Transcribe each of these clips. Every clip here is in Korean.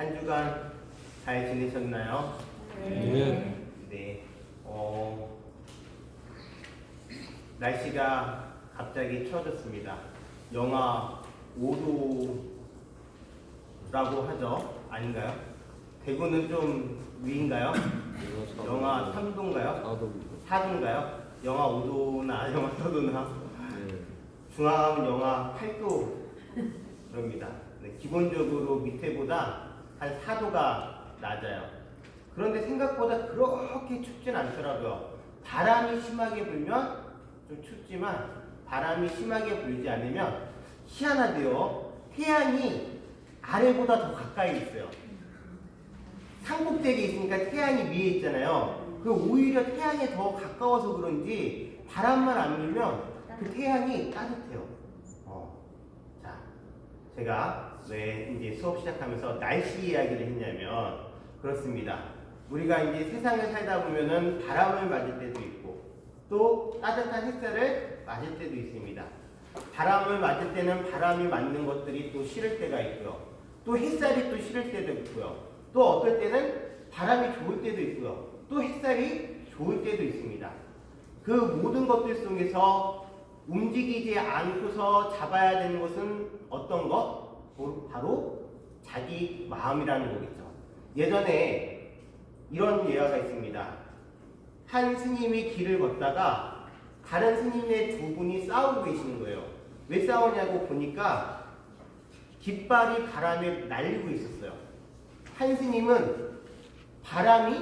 한 주간 잘 지내셨나요? 네. 네. 날씨가 갑자기 추워졌습니다. 영하 5도라고 하죠? 아닌가요? 대구는 좀 위인가요? 영하 3도인가요? 4도인가요? 영하 5도나 영하 4도나 중앙은 영하 8도 그럽니다. 네, 기본적으로 밑에보다 한 4도가 낮아요. 그런데 생각보다 그렇게 춥진 않더라고요. 바람이 심하게 불면 좀 춥지만 바람이 심하게 불지 않으면 희한하대요. 태양이 아래보다 더 가까이 있어요. 산꼭대기에 있으니까 태양이 위에 있잖아요. 그 오히려 태양에 더 가까워서 그런지 바람만 안 불면 그 태양이 따뜻해요. 자, 제가 왜 이제 수업 시작하면서 날씨 이야기를 했냐면 그렇습니다. 우리가 이제 세상을 살다 보면은 바람을 맞을 때도 있고 또 따뜻한 햇살을 맞을 때도 있습니다. 바람을 맞을 때는 바람이 맞는 것들이 또 싫을 때가 있고요. 또 햇살이 또 싫을 때도 있고요. 또 어떨 때는 바람이 좋을 때도 있고요. 또 햇살이 좋을 때도 있습니다. 그 모든 것들 속에서 움직이지 않고서 잡아야 되는 것은 어떤 것? 바로 자기 마음이라는 거겠죠. 예전에 이런 예화가 있습니다. 한 스님이 길을 걷다가 다른 스님네 두 분이 싸우고 계시는 거예요. 왜 싸우냐고 보니까 깃발이 바람에 날리고 있었어요. 한 스님은 바람이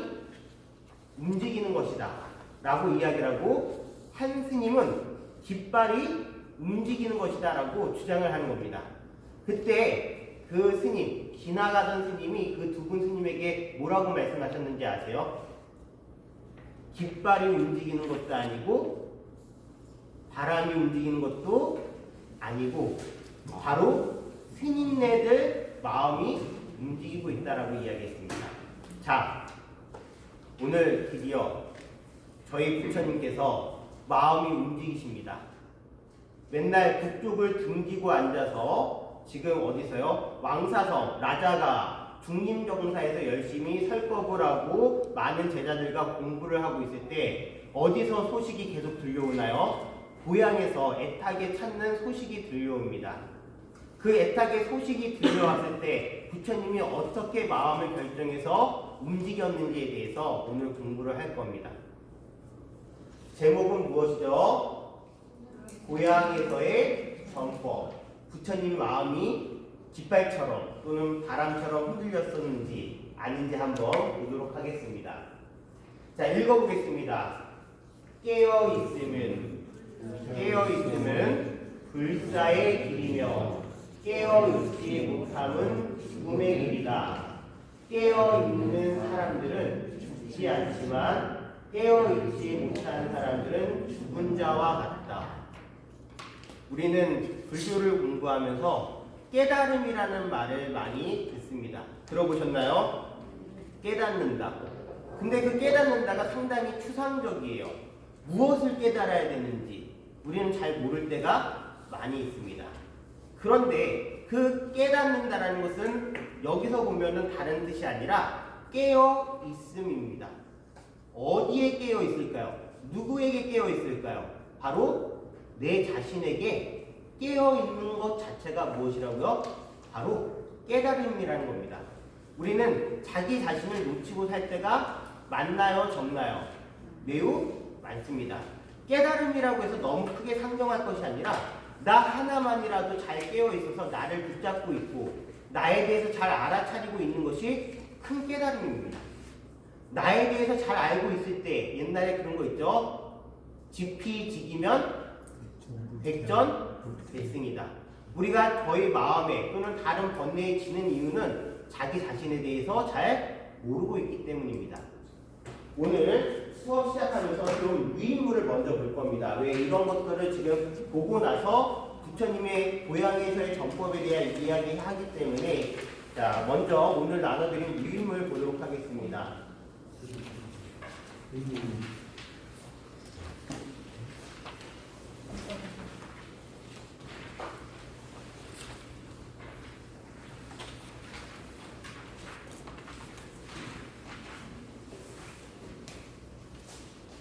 움직이는 것이다 라고 이야기를 하고 한 스님은 깃발이 움직이는 것이다 라고 주장을 하는 겁니다. 그때 그 스님, 지나가던 스님이 그 두 분 스님에게 뭐라고 말씀하셨는지 아세요? 깃발이 움직이는 것도 아니고 바람이 움직이는 것도 아니고 바로 스님네들 마음이 움직이고 있다라고 이야기했습니다. 자, 오늘 드디어 저희 부처님께서 마음이 움직이십니다. 맨날 북쪽을 등지고 앉아서 지금 어디서요? 왕사성, 라자가 중림정사에서 열심히 설법을 하고 많은 제자들과 공부를 하고 있을 때 어디서 소식이 계속 들려오나요? 고향에서 애타게 찾는 소식이 들려옵니다. 그 애타게 소식이 들려왔을 때 부처님이 어떻게 마음을 결정해서 움직였는지에 대해서 오늘 공부를 할 겁니다. 제목은 무엇이죠? 고향에서의 전법. 부처님 마음이 깃발처럼 또는 바람처럼 흔들렸었는지 아닌지 한번 보도록 하겠습니다. 자, 읽어보겠습니다. 깨어있음은 불사의 길이며 깨어있지 못함은 죽음의 길이다. 깨어있는 사람들은 죽지 않지만 깨어있지 못한 사람들은 죽은 자와 같다. 우리는 불교를 공부하면서 깨달음이라는 말을 많이 듣습니다. 들어보셨나요? 깨닫는다. 근데 그 깨닫는다가 상당히 추상적이에요. 무엇을 깨달아야 되는지 우리는 잘 모를 때가 많이 있습니다. 그런데 그 깨닫는다라는 것은 여기서 보면은 다른 뜻이 아니라 깨어 있음입니다. 어디에 깨어 있을까요? 누구에게 깨어 있을까요? 바로 내 자신에게 깨어 있는 것 자체가 무엇이라고요? 바로 깨달음이라는 겁니다. 우리는 자기 자신을 놓치고 살 때가 많나요? 적나요? 매우 많습니다. 깨달음이라고 해서 너무 크게 상정할 것이 아니라 나 하나만이라도 잘 깨어 있어서 나를 붙잡고 있고 나에 대해서 잘 알아차리고 있는 것이 큰 깨달음입니다. 나에 대해서 잘 알고 있을 때 옛날에 그런 거 있죠? 지피지기면 백전백승이다. 우리가 저희 마음에 또는 다른 번뇌에 지는 이유는 자기 자신에 대해서 잘 모르고 있기 때문입니다. 오늘 수업 시작하면서 좀 유인물을 먼저 볼 겁니다. 왜 이런 것들을 지금 보고 나서 부처님의 고향에서의 전법에 대한 이야기하기 때문에 자, 먼저 오늘 나눠드린 유인물 보도록 하겠습니다.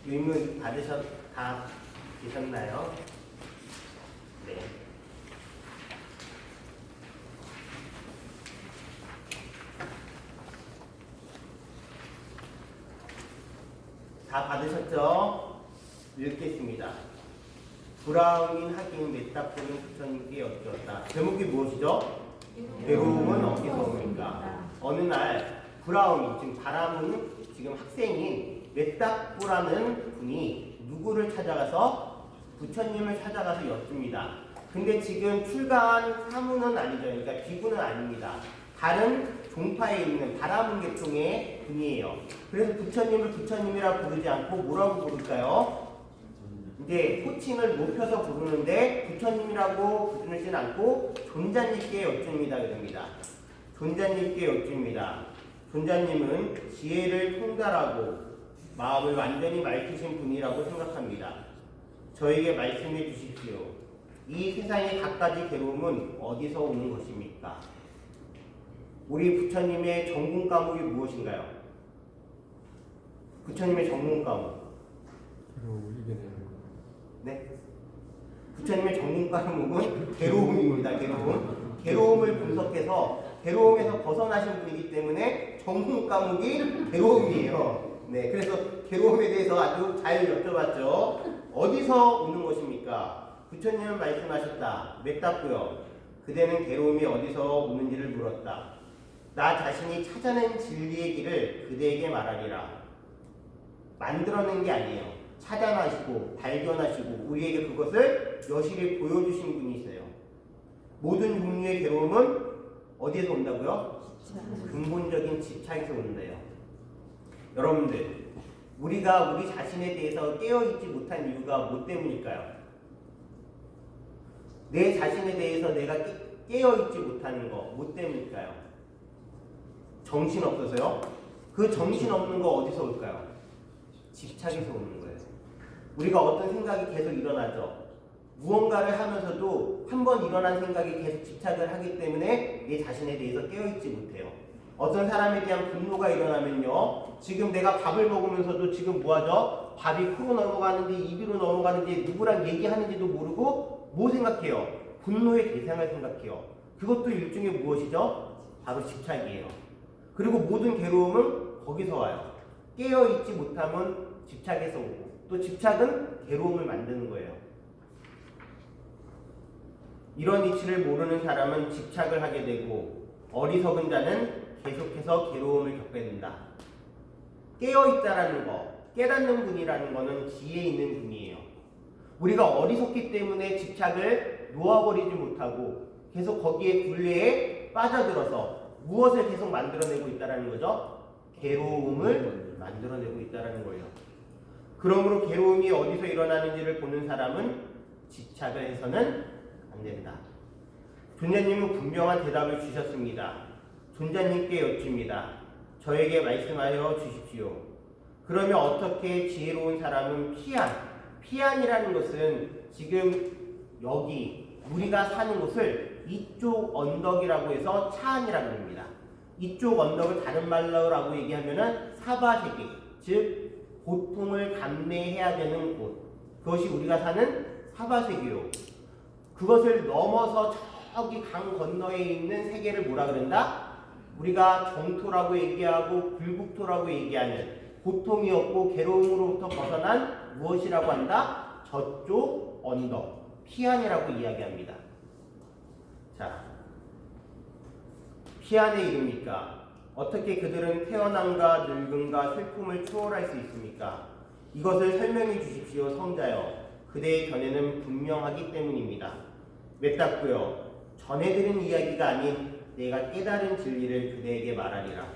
의문 다 되셨나요? 네. 다 받으셨죠? 읽겠습니다. 브라움인 하긴 메타포는 부처님께 여쭈었다. 제목이 무엇이죠? 괴로움은 어디서 옵니까? 어느 날 브라움이, 지금 바람은 지금 학생인 메타포라는 분이 누구를 찾아가서 부처님을 찾아가서 여쭙니다. 근데 지금 출가한 사무는 아니죠. 그러니까 비구는 아닙니다. 다른 종파에 있는 바라문 계통의 분이에요. 그래서 부처님을 부처님이라 부르지 않고 뭐라고 부를까요? 이제 호칭을 높여서 부르는데 부처님이라고 부르진 않고 존자님께 여쭙니다. 그럽니다. 존자님께 여쭙니다. 존자님은 지혜를 통달하고 마음을 완전히 맑히신 분이라고 생각합니다. 저에게 말씀해 주십시오. 이 세상의 갖가지 괴로움은 어디서 오는 것입니까? 우리 부처님의 전공 과목이 무엇인가요? 부처님의 전공 과목. 네. 부처님의 전공 과목은 괴로움입니다. 괴로움을 분석해서 괴로움에서 벗어나신 분이기 때문에 전공 과목이 괴로움이에요. 네. 그래서 괴로움에 대해서 아주 잘 여쭤봤죠. 어디서 오는 것입니까? 부처님은 말씀하셨다. 맺답고요. 그대는 괴로움이 어디서 오는지를 물었다. 나 자신이 찾아낸 진리의 길을 그대에게 말하리라. 만들어낸 게 아니에요. 찾아나시고 발견하시고 우리에게 그것을 여실히 보여주신 분이 있어요. 모든 종류의 괴로움은 어디에서 온다고요? 근본적인 집착에서 온대요. 여러분들, 우리가 우리 자신에 대해서 깨어있지 못한 이유가 뭐 때문일까요? 내 자신에 대해서 내가 깨어있지 못하는 거 뭐 때문일까요? 정신없어서요? 그 정신없는 거 어디서 올까요? 집착에서 오는 거예요. 우리가 어떤 생각이 계속 일어나죠. 무언가를 하면서도 한 번 일어난 생각이 계속 집착을 하기 때문에 내 자신에 대해서 깨어있지 못해요. 어떤 사람에 대한 분노가 일어나면요. 지금 내가 밥을 먹으면서도 지금 뭐하죠? 밥이 코로 넘어가는지 입으로 넘어가는지 누구랑 얘기하는지도 모르고 뭐 생각해요? 분노의 대상을 생각해요. 그것도 일종의 무엇이죠? 바로 집착이에요. 그리고 모든 괴로움은 거기서 와요. 깨어있지 못함은 집착에서 오고 또 집착은 괴로움을 만드는 거예요. 이런 이치를 모르는 사람은 집착을 하게 되고 어리석은 자는 계속해서 괴로움을 겪게 된다. 깨어있다라는 거, 깨닫는 분이라는 거는 지혜 있는 분이에요. 우리가 어리석기 때문에 집착을 놓아버리지 못하고 계속 거기에 굴레에 빠져들어서 무엇을 계속 만들어내고 있다는 거죠? 괴로움을 만들어내고 있다는 거예요. 그러므로 괴로움이 어디서 일어나는지를 보는 사람은 집착을 해서는 안 된다. 존자님은 분명한 대답을 주셨습니다. 존자님께 여쭙니다. 저에게 말씀하여 주십시오. 그러면 어떻게 지혜로운 사람은 피안이라는 것은 지금 여기 우리가 사는 곳을 이쪽 언덕이라고 해서 차안이라고 합니다. 이쪽 언덕을 다른 말로라고 얘기하면은 사바세계, 즉 고통을 감내해야 되는 곳. 그것이 우리가 사는 사바세계요. 그것을 넘어서 저기 강 건너에 있는 세계를 뭐라 그런다? 우리가 정토라고 얘기하고 불국토라고 얘기하는 고통이 없고 괴로움으로부터 벗어난 무엇이라고 한다? 저쪽 언덕, 피안이라고 이야기합니다. 자, 피안에 이릅니까? 어떻게 그들은 태어남과 늙음과 슬픔을 초월할 수 있습니까? 이것을 설명해 주십시오, 성자여. 그대의 견해는 분명하기 때문입니다. 맺답고요. 전해드린 이야기가 아닌 내가 깨달은 진리를 그대에게 말하리라.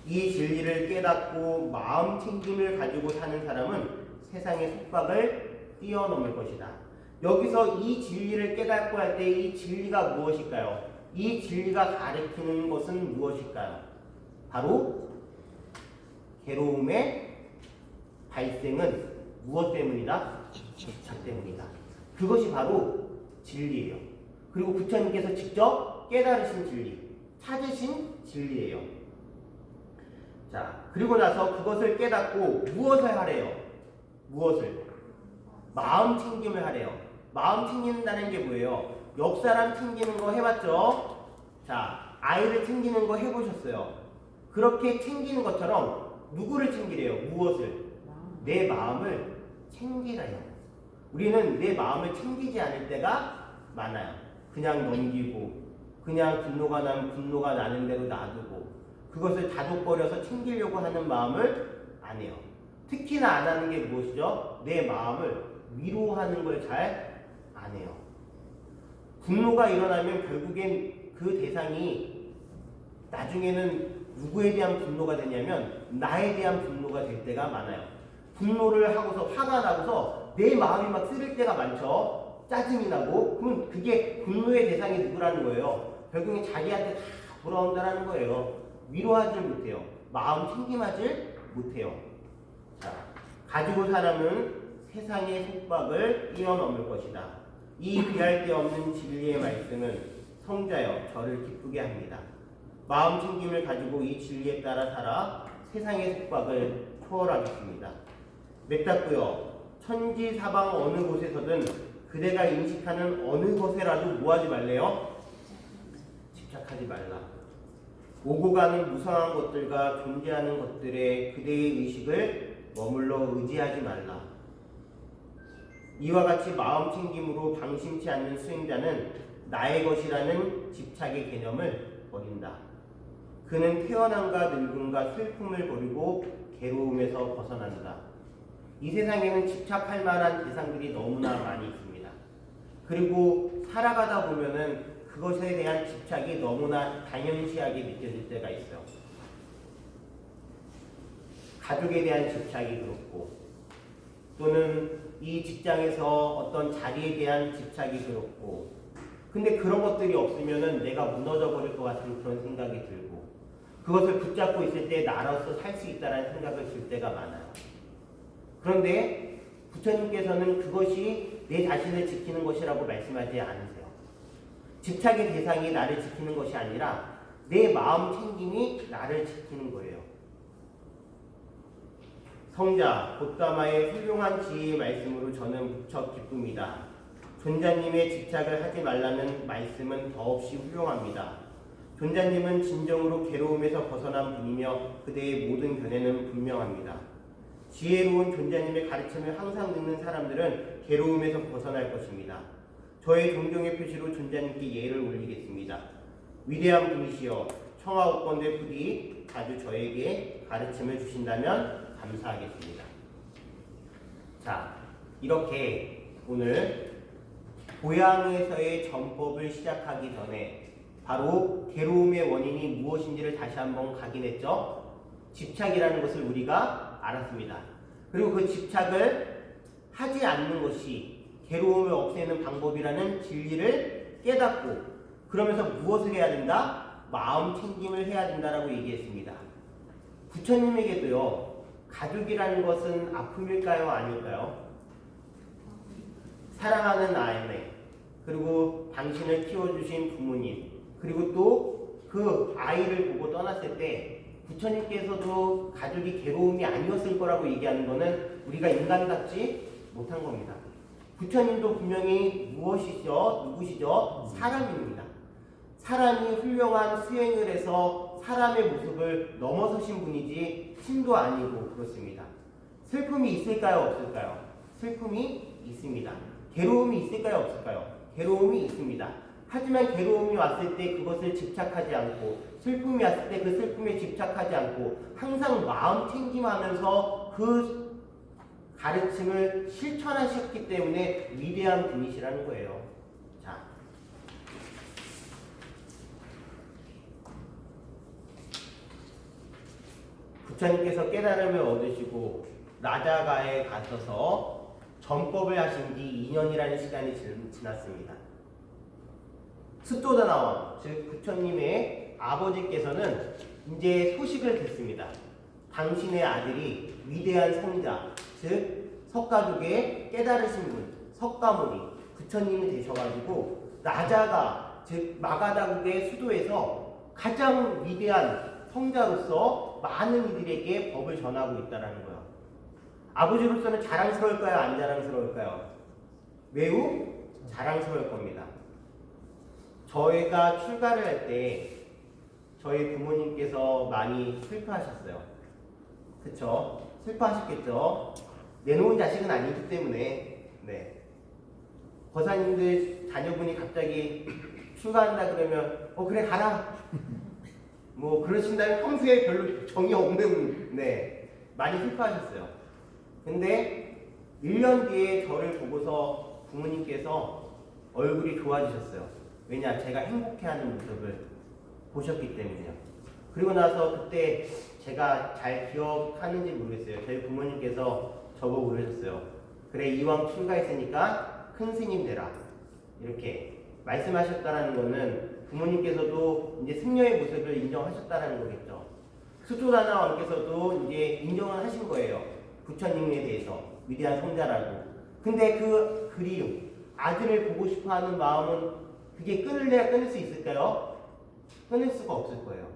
이 진리를 깨닫고 마음 챙김을 가지고 사는 사람은 세상의 속박을 뛰어넘을 것이다. 여기서 이 진리를 깨닫고 할 때 이 진리가 무엇일까요? 이 진리가 가리키는 것은 무엇일까요? 바로 괴로움의 발생은 무엇 때문이다? 집착 때문이다. 그것이 바로 진리예요. 그리고 부처님께서 직접 깨달으신 진리, 찾으신 진리예요. 자, 그리고 나서 그것을 깨닫고 무엇을 하래요? 무엇을? 마음 챙김을 하래요. 마음 챙긴다는 게 뭐예요? 옆 사람 챙기는 거 해봤죠? 자, 아이를 챙기는 거 해보셨어요. 그렇게 챙기는 것처럼 누구를 챙기래요? 무엇을? 내 마음을 챙기래요. 우리는 내 마음을 챙기지 않을 때가 많아요. 그냥 넘기고, 그냥 분노가 나면 분노가 나는 대로 놔두고, 그것을 다독거려서 챙기려고 하는 마음을 안 해요. 특히나 안 하는 게 무엇이죠? 내 마음을 위로하는 걸 잘 안 해요. 분노가 일어나면 결국엔 그 대상이 나중에는 누구에 대한 분노가 되냐면 나에 대한 분노가 될 때가 많아요. 분노를 하고서 화가 나고서 내 마음이 막 쓰릴 때가 많죠. 짜증이 나고. 그러면 그게 분노의 대상이 누구라는 거예요. 결국엔 자기한테 다 돌아온다는 거예요. 위로하지 못해요. 마음 챙김하지 못해요. 자, 가지고 사람은 세상의 속박을 뛰어넘을 것이다. 이 비할 데 없는 진리의 말씀은 성자여 저를 기쁘게 합니다. 마음 챙김을 가지고 이 진리에 따라 살아 세상의 속박을 초월하겠습니다. 맺닫고요. 천지 사방 어느 곳에서든 그대가 인식하는 어느 것에라도 뭐하지 말래요? 집착하지 말라. 오고 가는 무상한 것들과 존재하는 것들에 그대의 의식을 머물러 의지하지 말라. 이와 같이 마음 챙김으로 방심치 않는 수행자는 나의 것이라는 집착의 개념을 버린다. 그는 태어남과 늙음과 슬픔을 버리고 괴로움에서 벗어난다. 이 세상에는 집착할 만한 대상들이 너무나 많이 있습니다. 그리고 살아가다 보면은 그것에 대한 집착이 너무나 당연시하게 느껴질 때가 있어요. 가족에 대한 집착이 그렇고, 또는 이 직장에서 어떤 자리에 대한 집착이 그렇고, 근데 그런 것들이 없으면은 내가 무너져 버릴 것 같은 그런 생각이 들고, 그것을 붙잡고 있을 때 나로서 살 수 있다는 생각을 들 때가 많아요. 그런데 부처님께서는 그것이 내 자신을 지키는 것이라고 말씀하지 않으세요. 집착의 대상이 나를 지키는 것이 아니라 내 마음 챙김이 나를 지키는 거예요. 성자 곧가마의 훌륭한 지혜의 말씀으로 저는 무척 기쁩니다. 존자님의 집착을 하지 말라는 말씀은 더없이 훌륭합니다. 존자님은 진정으로 괴로움에서 벗어난 분이며 그대의 모든 견해는 분명합니다. 지혜로운 존자님의 가르침을 항상 듣는 사람들은 괴로움에서 벗어날 것입니다. 저의 존경의 표시로 존자님께 예를 올리겠습니다. 위대한 분이시여 청하옵건대 부디 자주 저에게 가르침을 주신다면 감사하겠습니다. 자, 이렇게 오늘 고향에서의 전법을 시작하기 전에 바로 괴로움의 원인이 무엇인지를 다시 한번 각인했죠. 집착이라는 것을 우리가 알았습니다. 그리고 그 집착을 하지 않는 것이 괴로움을 없애는 방법이라는 진리를 깨닫고, 그러면서 무엇을 해야 된다? 마음 챙김을 해야 된다라고 얘기했습니다. 부처님에게도요, 가족이라는 것은 아픔일까요? 아닐까요? 사랑하는 아내, 그리고 당신을 키워주신 부모님, 그리고 또 그 아이를 보고 떠났을 때 부처님께서도 가족이 괴로움이 아니었을 거라고 얘기하는 것은 우리가 인간답지 못한 겁니다. 부처님도 분명히 무엇이죠? 누구시죠? 사람입니다. 사람이 훌륭한 수행을 해서 사람의 모습을 넘어서신 분이지 신도 아니고 그렇습니다. 슬픔이 있을까요? 없을까요? 슬픔이 있습니다. 괴로움이 있을까요? 없을까요? 괴로움이 있습니다. 하지만 괴로움이 왔을 때 그것을 집착하지 않고, 슬픔이 왔을 때 그 슬픔에 집착하지 않고 항상 마음 챙김하면서 그 가르침을 실천하셨기 때문에 위대한 분이시라는 거예요. 자, 부처님께서 깨달음을 얻으시고 나자가에 가셔서 전법을 하신 지 2년이라는 시간이 지났습니다. 스토다나원, 즉 부처님의 아버지께서는 이제 소식을 듣습니다. 당신의 아들이 위대한 성자, 즉 석가족의 깨달으신 분, 석가모니, 부처님이 되셔가지고 나자가, 즉 마가다국의 수도에서 가장 위대한 성자로서 많은 이들에게 법을 전하고 있다는 거예요. 아버지로서는 자랑스러울까요? 안 자랑스러울까요? 매우 자랑스러울 겁니다. 저희가 출가를 할 때 저희 부모님께서 많이 슬퍼하셨어요. 그쵸? 슬퍼하셨겠죠? 내놓은 자식은 아니기 때문에. 네. 거사님들 자녀분이 갑자기 출가한다 그러면 그래 가라 뭐 그러신다면 평소에 별로 정이 없는 많이 슬퍼하셨어요. 근데 1년 뒤에 저를 보고서 부모님께서 얼굴이 좋아지셨어요. 왜냐? 제가 행복해하는 모습을 보셨기 때문에요. 그리고 나서 그때 제가 잘 기억하는지 모르겠어요. 저희 부모님께서 저보고 그러셨어요. 그래, 이왕 출가했으니까 큰 스님 되라, 이렇게 말씀하셨다라는 거는 부모님께서도 이제 승려의 모습을 인정하셨다라는 거겠죠. 수조다나 왕께서도 이제 인정을 하신 거예요. 부처님에 대해서 위대한 손자라고. 근데 그 그리움, 아들을 보고 싶어하는 마음은 그게 끊을래야 끊을 수 있을까요? 끊을 수가 없을 거예요.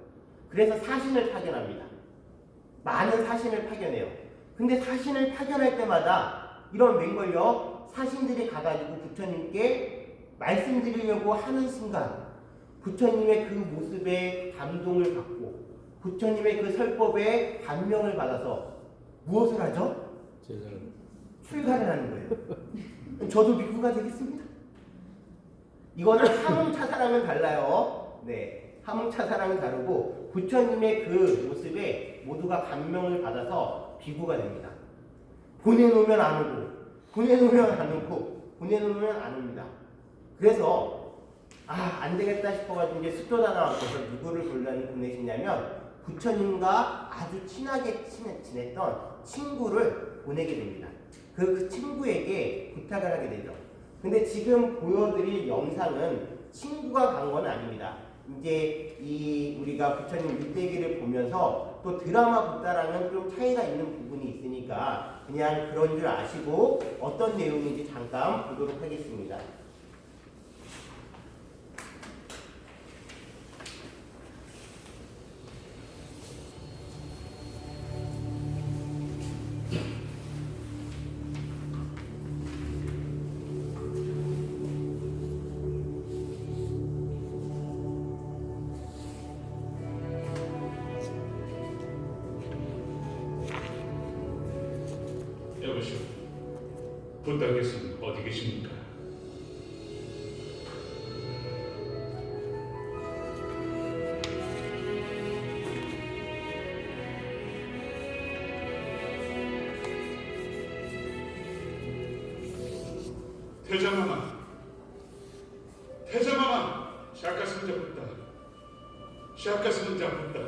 그래서 사신을 파견합니다. 많은 사신을 파견해요. 근데 사신을 파견할 때마다 이런 맹걸려 사신들이 가가지고 부처님께 말씀드리려고 하는 순간 부처님의 그 모습에 감동을 받고 부처님의 그 설법에 감명을 받아서 무엇을 하죠? 출가를 하는 거예요. 저도 미구가 되겠습니다. 이거는 하몽차사랑은 달라요. 네, 하몽차사랑은 다르고 부처님의 그 모습에 모두가 감명을 받아서 비구가 됩니다. 보내놓으면 안 오고 보내놓으면 안 오고 보내놓으면 안 옵니다. 그래서 안 되겠다 싶어가지고 이제 수조다나 왕께서 누구를 보내시냐면 부처님과 아주 친하게 지냈던 친구를 보내게 됩니다. 그 친구에게 부탁을 하게 되죠. 근데 지금 보여드릴 영상은 친구가 간 건 아닙니다. 이제 우리가 부처님 일대기를 보면서 또 드라마 보다랑은 좀 차이가 있는 부분이 있으니까 그냥 그런 줄 아시고 어떤 내용인지 잠깐 보도록 하겠습니다. 여보시오, 부탁께서는 어디 계십니까? 태자마마, 태자마마, 샤카스는 잡았다. 샤카스는 잡았다.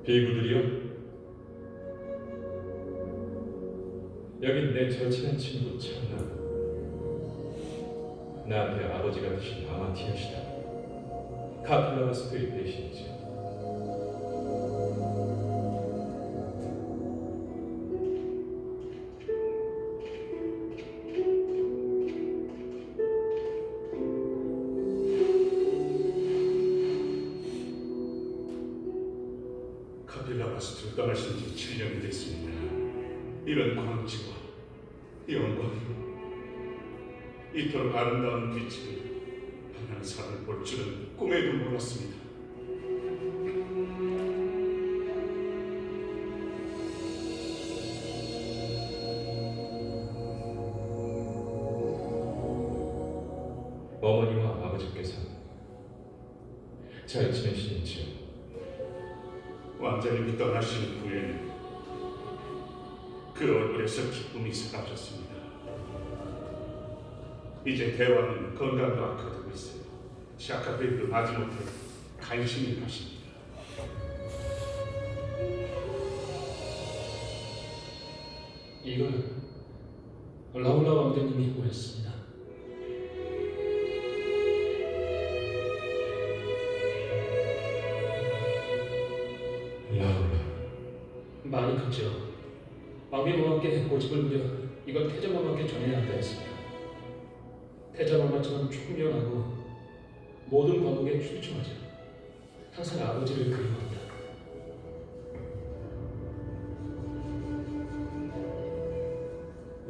비구들이여, 여긴 내 절친한 친구 찬나. 나한테 아버지가 되신 아마티아시다. 카필라와스토의 대신이지. 카필라바스트로 떠나신 지 7년이 됐습니다. 이런 광지와 영광이, 이토록 아름다운 빛을 하나는 산을 볼 줄은 꿈에도 몰랐습니다. 어머니와 아버지께서 잘 지내시는지요? 왕자님이 떠나신 후에는 그 얼굴에서 기쁨이 사라졌습니다. 이제 대왕은 건강도 악화되고 있어요. 샤카베이도 마지못해 간신히 가십니다. 이건 라울라 왕자님이 오셨습니다. 라울라. 많이 컸죠. 왕비모함께 고집을 부려 이걸 태자마마께 전해야 한다 했습니다. 태자마마처럼 총명하고 모든 과목에 출중하죠. 항상 아버지를 그리워한다.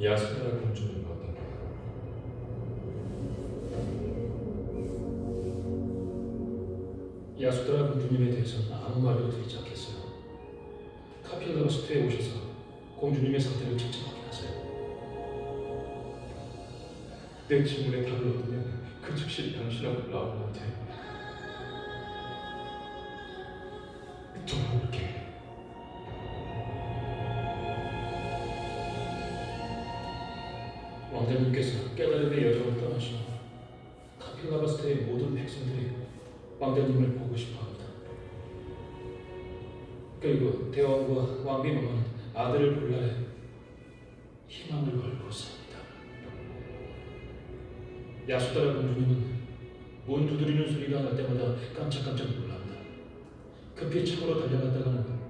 야수다라 공주는 어떤가? 야수다라 공주님에 대해서는 아무 말도 드리지 않겠어요. 카필라바스트에 오셔서 공주님의 상태를 직접 확인하세요. 내 질문에 답을 얻으면 그 즉시 당신하고 라울라한테 돌아올게. 왕자님께서 깨달음의 여정을 떠나시고 카필라바스트의 모든 백성들이 왕자님을 보고 싶어합니다. 그리고 대왕과 왕비마마는 아들을 볼 날에 희망을 걸고 삽니다. 야수다라 공주님은 문 두드리는 소리가 날 때마다 깜짝깜짝 놀랍니다. 급히 창으로 달려갔다가는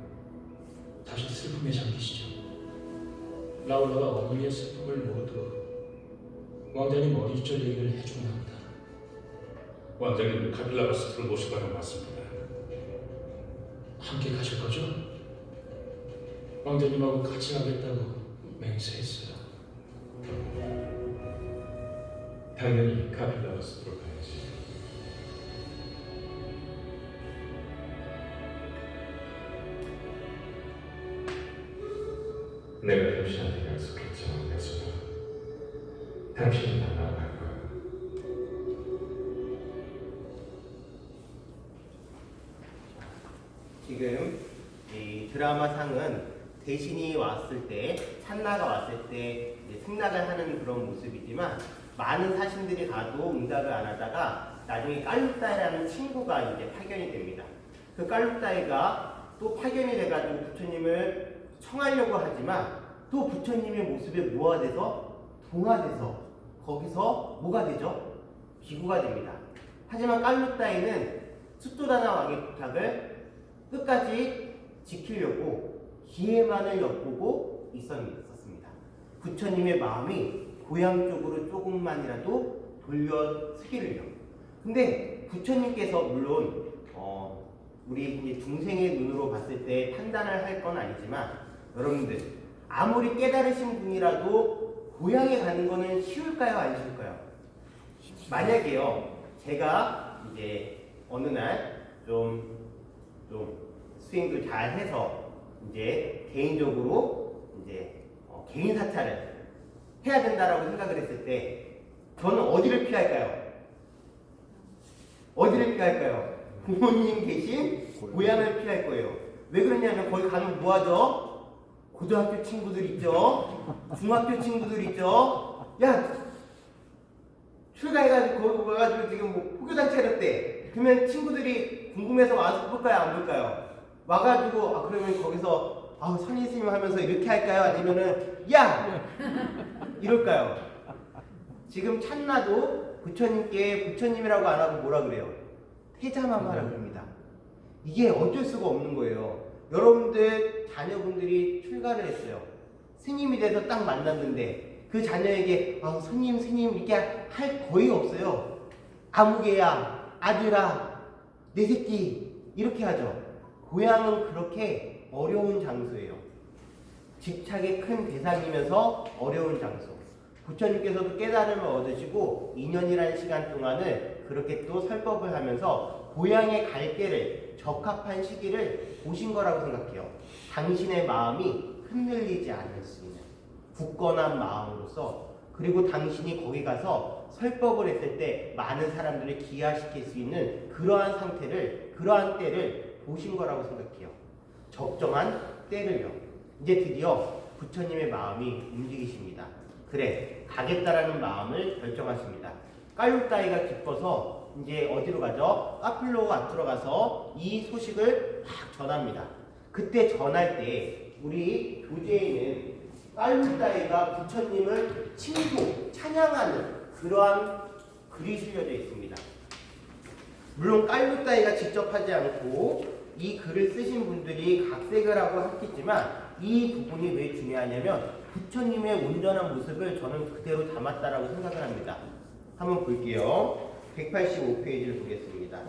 다시 슬픔에 잠기시죠. 라울라가 어머니의 슬픔을 모르도록 왕자님 어린 시절 얘기를 해주곤 합니다. 왕자님 카필라바스트를 모시고는 맞습니다. 함께 가실 거죠? 왕자님하고 같이 가겠다고 맹세했어요. 당연히 카필라바스트로 가야지. 내가 당신한테 약속했죠, 야수다. 당신이 나 나갈 거야. 지금 이 드라마 상은 대신이 왔을 때, 찬나가 왔을 때 이제 승낙을 하는 그런 모습이지만 많은 사신들이 가도 응답을 안 하다가 나중에 깔루따이라는 친구가 이제 파견이 됩니다. 그 깔루따이가 또 파견이 돼가지고 부처님을 청하려고 하지만 또 부처님의 모습에 뭐가 돼서 동화돼서 거기서 뭐가 되죠? 비구가 됩니다. 하지만 깔루따이는 숫도다나 왕의 부탁을 끝까지 지키려고 기회만을 엿보고 있었습니다. 부처님의 마음이 고향 쪽으로 조금만이라도 돌려 서기를요. 근데 부처님께서 물론 우리 이제 중생의 눈으로 봤을 때 판단을 할 건 아니지만 여러분들 아무리 깨달으신 분이라도 고향에 가는 거는 쉬울까요? 안 쉬울까요? 만약에요 제가 이제 어느 날 좀 수행도 잘 해서 이제 개인적으로 이제 개인 사찰을 해야 된다라고 생각을 했을 때 저는 어디를 피할까요? 어디를 피할까요? 부모님 계신 고향을 피할 거예요. 왜 그러냐면 거기 가면 뭐하죠? 고등학교 친구들 있죠? 중학교 친구들 있죠? 야 출가해가지고 거기 가가지고 지금 뭐 포교단 차렸대. 그러면 친구들이 궁금해서 와서 볼까요? 안 볼까요? 와가지고 그러면 거기서 선임 스님 하면서 이렇게 할까요? 아니면은 야! 이럴까요? 지금 찬나도 부처님께 부처님이라고 안 하고 뭐라 그래요? 태자마마라 그럽니다. 이게 어쩔 수가 없는 거예요. 여러분들 자녀분들이 출가를 했어요. 스님이 돼서 딱 만났는데 그 자녀에게 스님 이렇게 할 거의 없어요. 아무개야, 아들아, 내 새끼 이렇게 하죠. 고향은 그렇게 어려운 장소예요. 집착의 큰 대상이면서 어려운 장소. 부처님께서도 깨달음을 얻으시고 2년이라는 시간 동안을 그렇게 또 설법을 하면서 고향에 갈 때를 적합한 시기를 보신 거라고 생각해요. 당신의 마음이 흔들리지 않을 수 있는 굳건한 마음으로서, 그리고 당신이 거기 가서 설법을 했을 때 많은 사람들을 기하시킬 수 있는 그러한 상태를, 그러한 때를 보신 거라고 생각해요. 적정한 때를요. 이제 드디어 부처님의 마음이 움직이십니다. 그래, 가겠다라는 마음을 결정하십니다. 깔루따이가 기뻐서 이제 어디로 가죠? 카필로 앞으로 가서 이 소식을 막 전합니다. 그때 전할 때 우리 교재에는 깔루따이가 부처님을 칭송, 찬양하는 그러한 글이 실려져 있습니다. 물론 깔루따이가 직접 하지 않고 이 글을 쓰신 분들이 각색을 하고 했겠지만 이 부분이 왜 중요하냐면 부처님의 온전한 모습을 저는 그대로 담았다라고 생각을 합니다. 한번 볼게요. 185페이지를 보겠습니다.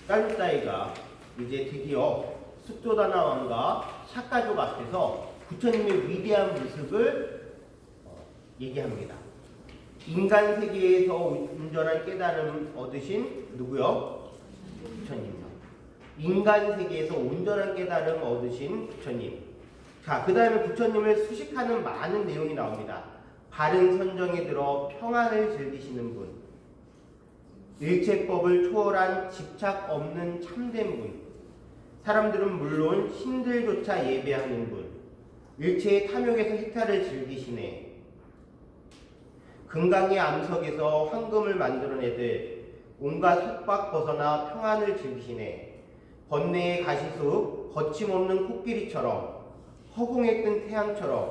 깔루따이가 이제 드디어 숫조다나왕과 샤가족 앞에서 부처님의 위대한 모습을 얘기합니다. 인간 세계에서 온전한 깨달음 얻으신 누구요? 부처님이요. 인간 세계에서 온전한 깨달음 얻으신 부처님. 자, 그 다음에 부처님을 수식하는 많은 내용이 나옵니다. 바른 선정에 들어 평안을 즐기시는 분, 일체법을 초월한 집착 없는 참된 분, 사람들은 물론 신들조차 예배하는 분, 일체의 탐욕에서 해탈을 즐기시네. 금강의 암석에서 황금을 만들어내듯 온갖 속박 벗어나 평안을 즐기시네. 번뇌의 가시숲 거침없는 코끼리처럼, 허공에 뜬 태양처럼,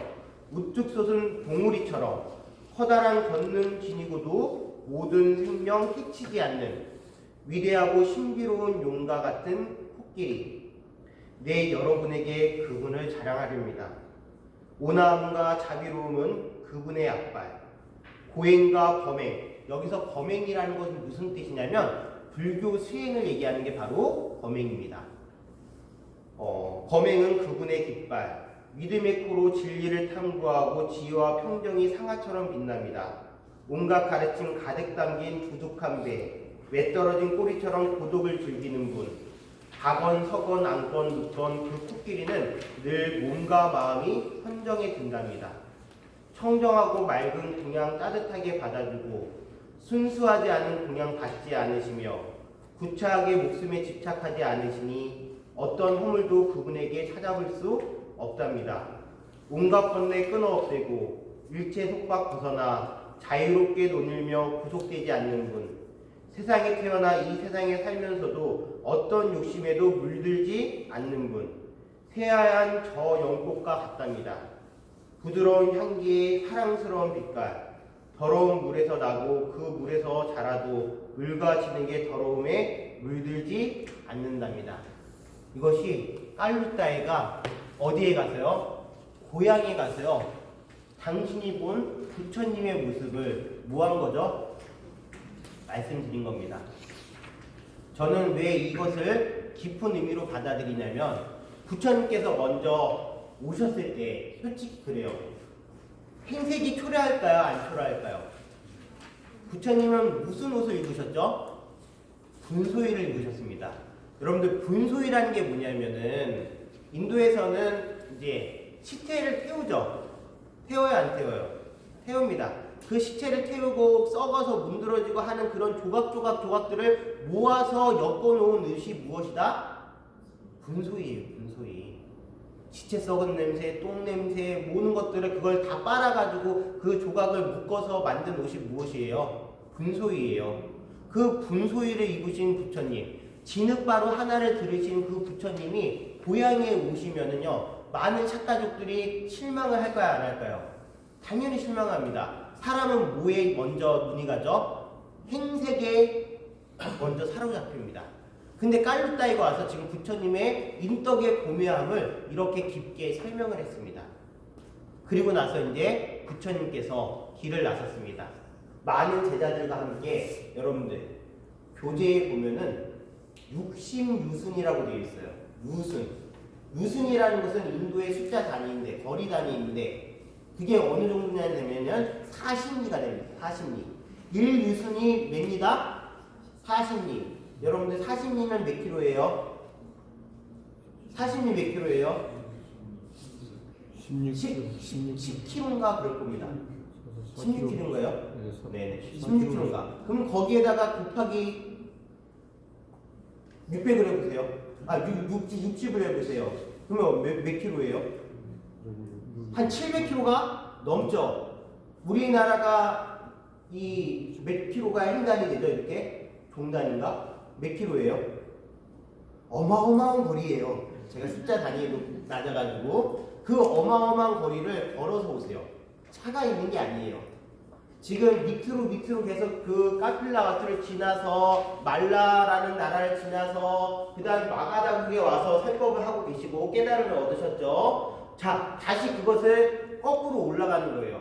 우뚝 솟은 봉우리처럼 커다란 권능 지니고도 모든 생명 해치지 않는 위대하고 신비로운 용과 같은 코끼리. 내 여러분에게 그분을 자랑하렵니다. 온화함과 자비로움은 그분의 앞발, 고행과 범행. 여기서 범행이라는 것은 무슨 뜻이냐면 불교 수행을 얘기하는 게 바로 범행입니다. 범행은 그분의 깃발, 믿음의 코로 진리를 탐구하고 지혜와 평정이 상아처럼 빛납니다. 온갖 가르침 가득 담긴 두둑한 배, 외떨어진 꼬리처럼 고독을 즐기는 분, 가건 서건 앉건 눕건 그 코끼리는 늘 몸과 마음이 선정에 든답니다. 청정하고 맑은 공양 따뜻하게 받아주고 순수하지 않은 공양 받지 않으시며 구차하게 목숨에 집착하지 않으시니 어떤 허물도 그분에게 찾아볼 수 없답니다. 온갖 번뇌 끊어 없애고 일체 속박 벗어나 자유롭게 논일며 구속되지 않는 분, 세상에 태어나 이 세상에 살면서도 어떤 욕심에도 물들지 않는 분, 새하얀 저 연꽃과 같답니다. 부드러운 향기의 사랑스러운 빛깔, 더러운 물에서 나고 그 물에서 자라도 물과 지는 게 더러움에 물들지 않는답니다. 이것이 깔루따이가 어디에 가서요? 고향에 가서요. 당신이 본 부처님의 모습을 뭐 한 거죠? 말씀드린 겁니다. 저는 왜 이것을 깊은 의미로 받아들이냐면 부처님께서 먼저 오셨을 때 솔직히 그래요. 행색이 초라할까요? 안 초라할까요? 부처님은 무슨 옷을 입으셨죠? 분소위를 입으셨습니다. 여러분들 분소위라는 게 뭐냐면은 인도에서는 이제 시체를 태우죠. 태워요, 안 태워요? 태웁니다. 그 시체를 태우고 썩어서 문드러지고 하는 그런 조각들을 모아서 엮어놓은 옷이 무엇이다? 분소위예요, 분소위. 시체 썩은 냄새, 똥 냄새, 모든 것들을 그걸 다 빨아가지고 그 조각을 묶어서 만든 옷이 무엇이에요? 분소위예요. 그 분소위를 입으신 부처님, 진흙바로 하나를 들으신 그 부처님이 고향에 오시면은요, 많은 샷가족들이 실망을 할까요, 안 할까요? 당연히 실망합니다. 사람은 뭐에 먼저 눈이 가죠? 행색에 먼저 사로잡힙니다. 근데 깔루따이가 와서 지금 부처님의 인덕의 고묘함을 이렇게 깊게 설명을 했습니다. 그리고 나서 이제 부처님께서 길을 나섰습니다. 많은 제자들과 함께 여러분들 교재에 보면은 육심유순이라고 되어 있어요. 유순. 유순이라는 것은 인도의 숫자 단위인데 거리 단위인데 그게 어느 정도냐면은 40리가 됩니다. 40리. 1유순이 몇니다? 40리. 여러분들 40리면 몇 킬로예요? 40리 몇 킬로예요? 10킬로인가 그럴 겁니다. 16킬로인가요? 네, 16킬로인가. 그럼 거기에다가 곱하기 600을 해보세요. 60을 해보세요. 그러면 몇 킬로예요? 한 700킬로가 넘죠. 우리나라가 이 몇 킬로가 행단이 되죠, 이렇게? 종단인가? 몇 킬로예요? 어마어마한 거리예요. 제가 숫자 단위도 낮아가지고 그 어마어마한 거리를 걸어서 오세요. 차가 있는 게 아니에요. 지금 밑으로 계속 그 카필라와트를 지나서 말라라는 나라를 지나서 그 다음 마가다국에 와서 설법을 하고 계시고 깨달음을 얻으셨죠. 자, 다시 그것을 거꾸로 올라가는 거예요.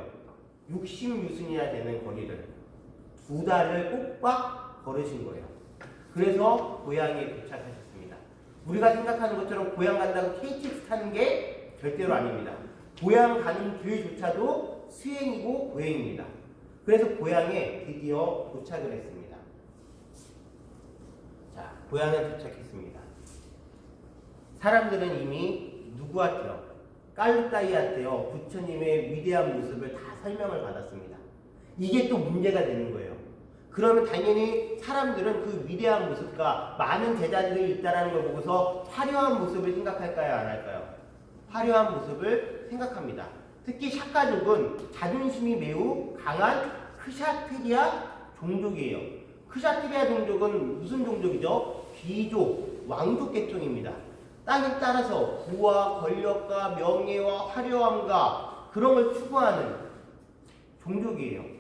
60유순이나 되는 거리를 2달을 꼬박 걸으신 거예요. 그래서 고향에 도착하셨습니다. 우리가 생각하는 것처럼 고향 간다고 KTX 타는 게 절대로 아닙니다. 고향 가는 길조차도 수행이고 고행입니다. 그래서 고향에 드디어 도착을 했습니다. 자, 고향에 도착했습니다. 사람들은 이미 누구한테요? 깔루따이한테요. 부처님의 위대한 모습을 다 설명을 받았습니다. 이게 또 문제가 되는 거예요. 그러면 당연히 사람들은 그 위대한 모습과 많은 제자들이 있다는 걸 보고서 화려한 모습을 생각할까요? 안 할까요? 화려한 모습을 생각합니다. 특히 샤카족은 자존심이 매우 강한 크샤트리아 종족이에요. 크샤트리아 종족은 무슨 종족이죠? 귀족, 왕족 계통입니다. 땅에 따라서 부와 권력과 명예와 화려함과 그런 걸 추구하는 종족이에요.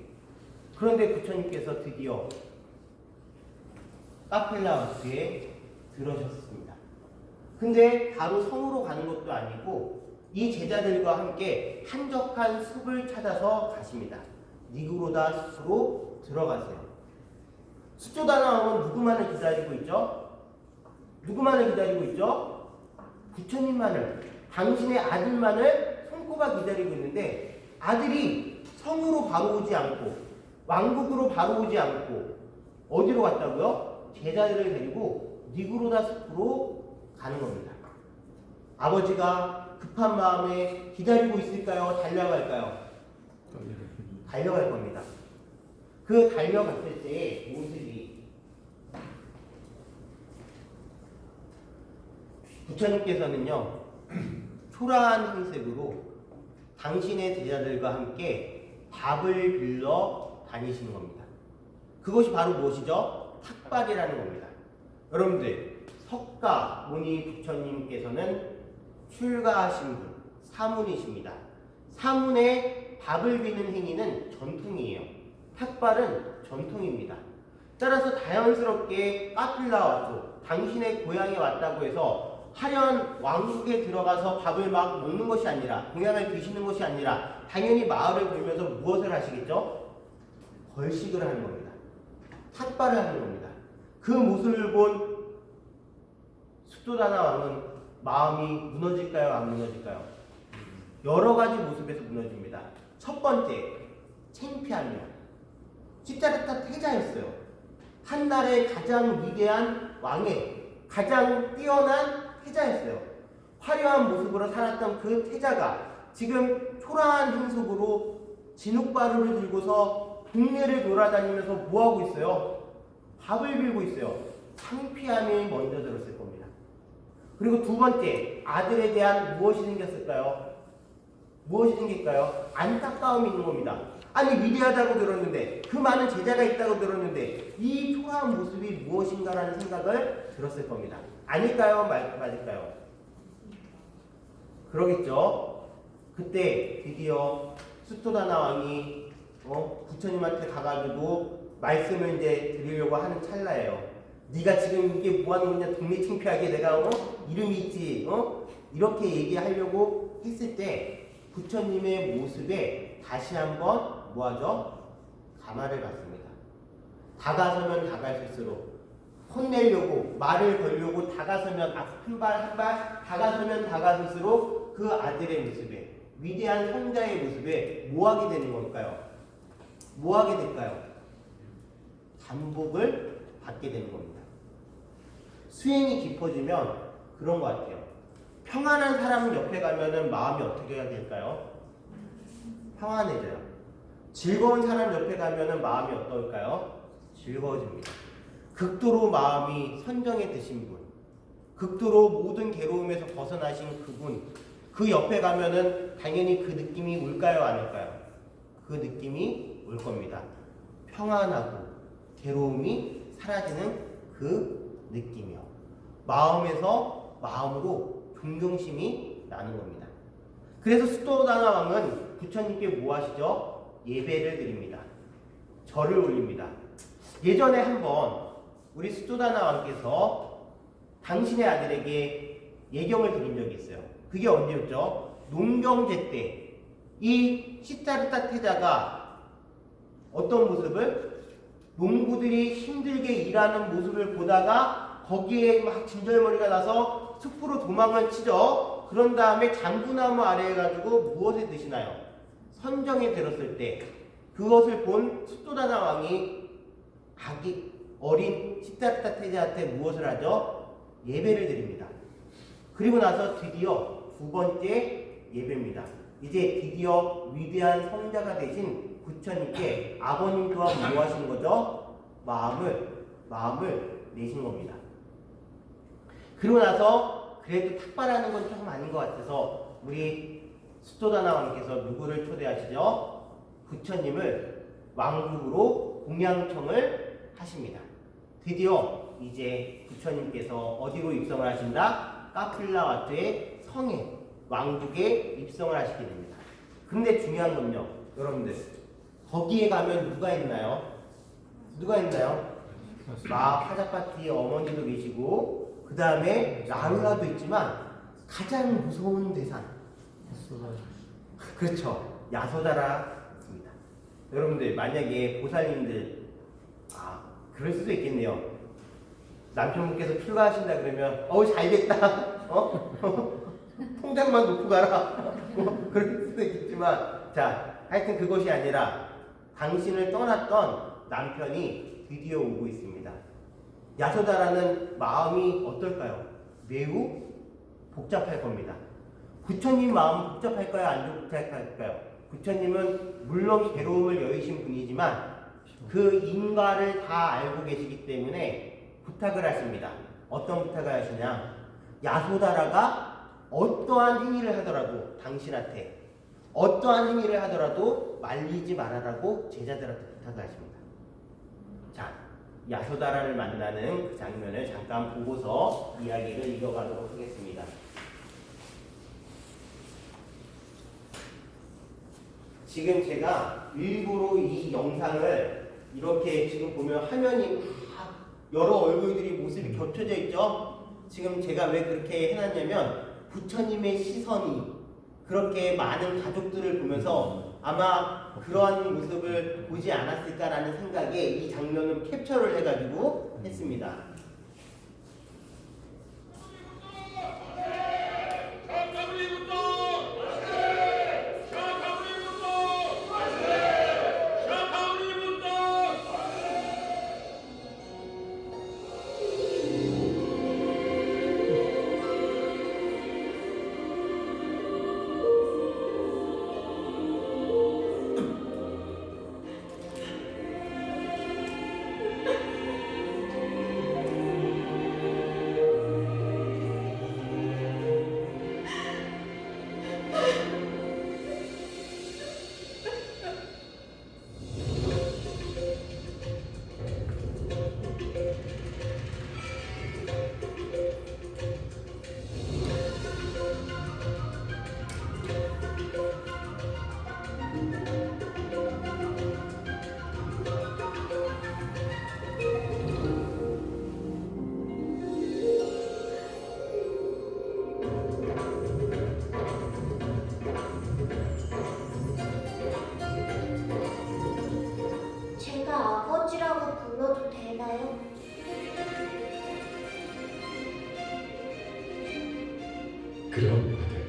그런데 부처님께서 드디어 카필라와트에 들어섰습니다. 근데 바로 성으로 가는 것도 아니고 이 제자들과 함께 한적한 숲을 찾아서 가십니다. 니그로다 숲으로 들어가세요. 수조다나왕은 누구만을 기다리고 있죠? 누구만을 기다리고 있죠? 부처님만을, 당신의 아들만을 손꼽아 기다리고 있는데 아들이 성으로 바로 오지 않고 왕국으로 바로 오지 않고 어디로 갔다고요? 제자들을 데리고 니그로다 숲으로 가는 겁니다. 아버지가 급한 마음에 기다리고 있을까요? 달려갈까요? 달려갈 겁니다. 그 달려갔을 때의 모습이 부처님께서는요 초라한 행색으로 당신의 제자들과 함께 밥을 빌러 다니시는 겁니다. 그것이 바로 무엇이죠? 탁발이라는 겁니다. 여러분들 석가 모니 부처님께서는 출가하신 분, 사문이십니다. 사문에 밥을 비는 행위는 전통이에요. 탁발은 전통입니다. 따라서 자연스럽게 카필라와토, 당신의 고향에 왔다고 해서 화려한 왕국에 들어가서 밥을 막 먹는 것이 아니라 공양을 드시는 것이 아니라 당연히 마을을 돌면서 무엇을 하시겠죠? 벌식을 하는 겁니다. 탁발을 하는 겁니다. 그 모습을 본 수도다나 왕은 마음이 무너질까요? 안 무너질까요? 여러 가지 모습에서 무너집니다. 첫 번째, 창피함이요. 시타르타 태자였어요. 한나라의 가장 위대한 왕의 가장 뛰어난 태자였어요. 화려한 모습으로 살았던 그 태자가 지금 초라한 행속으로 진흙바루를 들고서 동네를 돌아다니면서 뭐하고 있어요? 밥을 빌고 있어요. 창피함이 먼저 들었을 겁니다. 그리고 두 번째, 아들에 대한 무엇이 생겼을까요? 무엇이 생길까요? 안타까움이 있는 겁니다. 아니 위대하다고 들었는데 그 많은 제자가 있다고 들었는데 이 초라한 모습이 무엇인가라는 생각을 들었을 겁니다. 아닐까요? 맞을까요? 그러겠죠. 그때 드디어 수토다나 왕이 부처님한테 가가지고 말씀을 이제 드리려고 하는 찰나예요. 네가 지금 이게 뭐하는 거냐? 동네 창피하게 내가 이름이 있지 이렇게 얘기하려고 했을 때 부처님의 모습에 다시 한번 뭐하죠? 가마를 받습니다. 다가서면 다가설수록 혼내려고 말을 걸려고 다가서면 한 발 한 발 다가서면 다가설수록 그 아들의 모습에 위대한 성자의 모습에 뭐하게 되는 걸까요? 뭐하게 될까요? 단복을 받게 되는 겁니다. 수행이 깊어지면 그런 것 같아요. 평안한 사람 옆에 가면은 마음이 어떻게 해야 될까요? 평안해져요. 즐거운 사람 옆에 가면은 마음이 어떨까요? 즐거워집니다. 극도로 마음이 선정에 드신 분, 극도로 모든 괴로움에서 벗어나신 그분, 그 옆에 가면은 당연히 그 느낌이 올까요? 안 올까요? 그 느낌이 올 겁니다. 평안하고 괴로움이 사라지는 그 느낌이요. 마음에서 마음으로 존경심이 나는 겁니다. 그래서 수도다나 왕은 부처님께 뭐 하시죠? 예배를 드립니다. 절을 올립니다. 예전에 한번 우리 수도다나 왕께서 당신의 아들에게 예경을 드린 적이 있어요. 그게 언제였죠? 농경제 때 이 시타르타 태자가 어떤 모습을? 농부들이 힘들게 일하는 모습을 보다가 거기에 막 진절머리가 나서 숲으로 도망을 치죠. 그런 다음에 장구나무 아래에 가지고 무엇에 드시나요? 선정에 들었을 때 그것을 본 수도다나 왕이 아기 어린 시타르타 태자한테 무엇을 하죠? 예배를 드립니다. 그리고 나서 드디어 두 번째 예배입니다. 이제 드디어 위대한 성자가 되신 부처님께 아버님 또한 뭐 하신 거죠? 마음을 내신 겁니다. 그리고 나서 그래도 탁발하는 건 조금 아닌 것 같아서 우리 수도다나 왕께서 누구를 초대하시죠? 부처님을 왕국으로 공양청을 하십니다. 드디어 이제 부처님께서 어디로 입성을 하신다? 카필라와트의 성에 왕국에 입성을 하시게 됩니다. 근데 중요한 건요, 여러분들 거기에 가면 누가 있나요? 파자파티의 어머니도 계시고 그 다음에 라울라도 있지만 가장 무서운 대상 그렇죠, 야소다라입니다. 여러분들 만약에 보살님들 그럴 수도 있겠네요. 남편분께서 출가하신다 그러면 잘됐다 통장만 놓고 가라 그럴 수도 있겠지만 자 하여튼 그것이 아니라 당신을 떠났던 남편이 드디어 오고 있습니다. 야소다라는 마음이 어떨까요? 매우 복잡할 겁니다. 부처님 마음 복잡할까요? 안 복잡할까요? 부처님은 물론 괴로움을 여의신 분이지만 그 인과를 다 알고 계시기 때문에 부탁을 하십니다. 어떤 부탁을 하시냐? 야소다라가 어떠한 행위를 하더라도 당신한테 어떠한 행위를 하더라도 말리지 말아라고 제자들한테 부탁을 하십니다. 자, 야소다라를 만나는 그 장면을 잠깐 보고서 이야기를 이어가도록 하겠습니다. 지금 제가 일부러 이 영상을 이렇게 지금 보면 화면이 여러 얼굴들이 모습이 겹쳐져 있죠? 지금 제가 왜 그렇게 해놨냐면 부처님의 시선이 그렇게 많은 가족들을 보면서 아마 그러한 모습을 보지 않았을까라는 생각에 이 장면을 캡처를 해가지고 했습니다. 제가 아버지라고 불러도 되나요? 그럼 아들,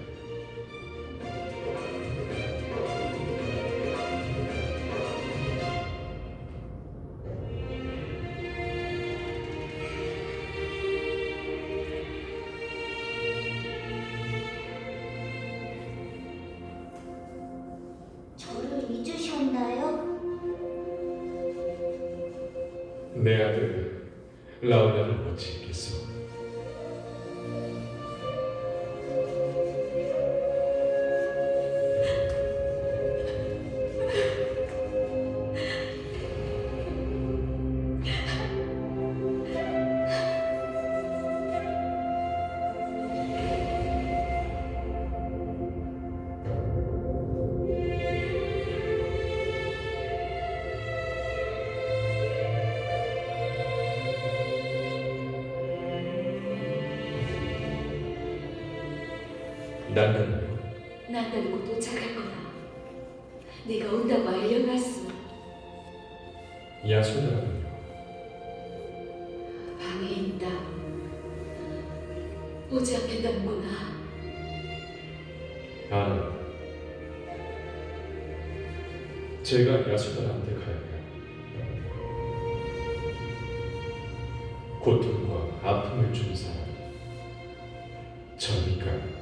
저를 잊으셨나요? 내 아들 라울라를 어찌 잊겠소? 난간나요? 난다는 곧 도착할 거야. 내가 온다고 알려놨어. 야소다군요. 방에 있다. 오지 않겠다는구나. 아니, 제가 야소다한테 가야 해요. 고통과 아픔을 주는 사람, 저니까요.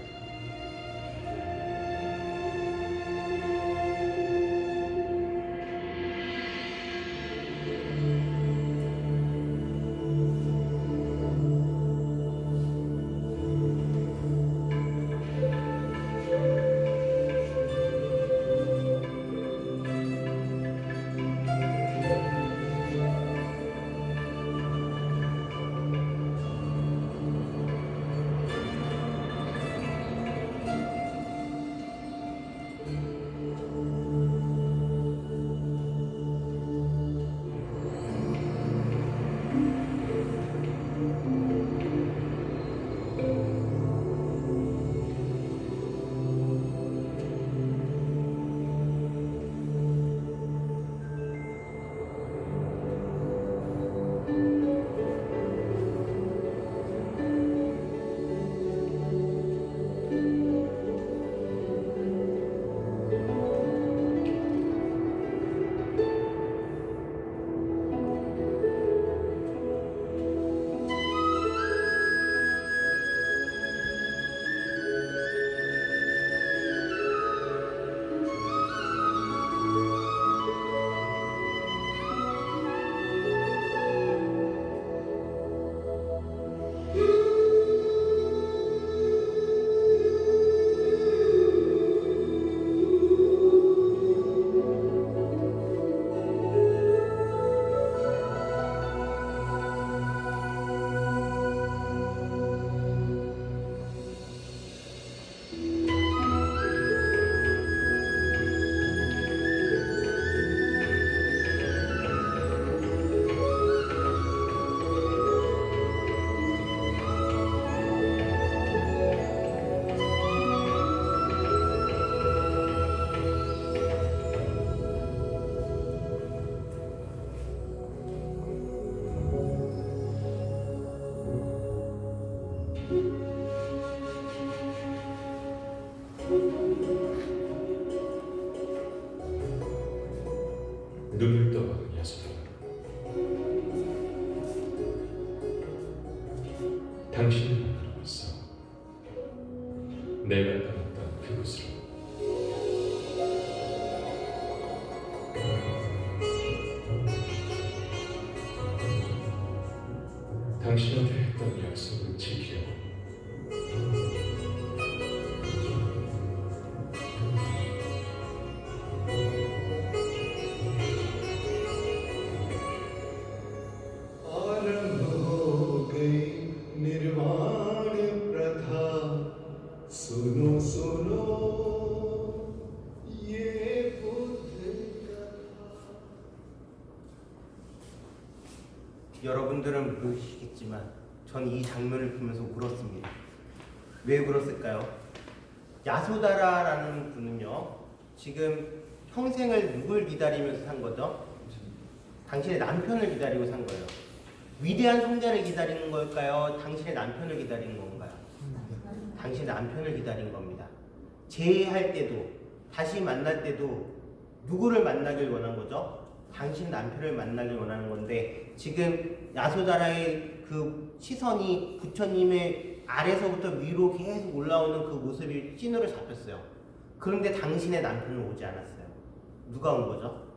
눈을 떠 야소다. 당신을 만나러 왔어. 내가 떠났던 그곳으로. 당신한테 했던 약속을 지키려고. आरंभ हो गई निर्वाण प्रथा सुनो सुनो ये बुद्ध कथा 여러분들은 모르시겠지만 전 이 장면을 보면서 울었습니다. 왜 울었을까요? 야소다라라는 분은요, 지금 평생을 누굴 기다리면서 산 거죠? 당신의 남편을 기다리고 산 거예요. 위대한 성자를 기다리는 걸까요? 당신의 남편을 기다리는 건가요? 당신의 남편을 기다린 겁니다. 재회할 때도, 다시 만날 때도 누구를 만나길 원한 거죠? 당신 남편을 만나길 원하는 건데, 지금 야소다라의 그 시선이 부처님의 아래서부터 위로 계속 올라오는 그 모습이 찐으로 잡혔어요. 그런데 당신의 남편은 오지 않았어요. 누가 온 거죠?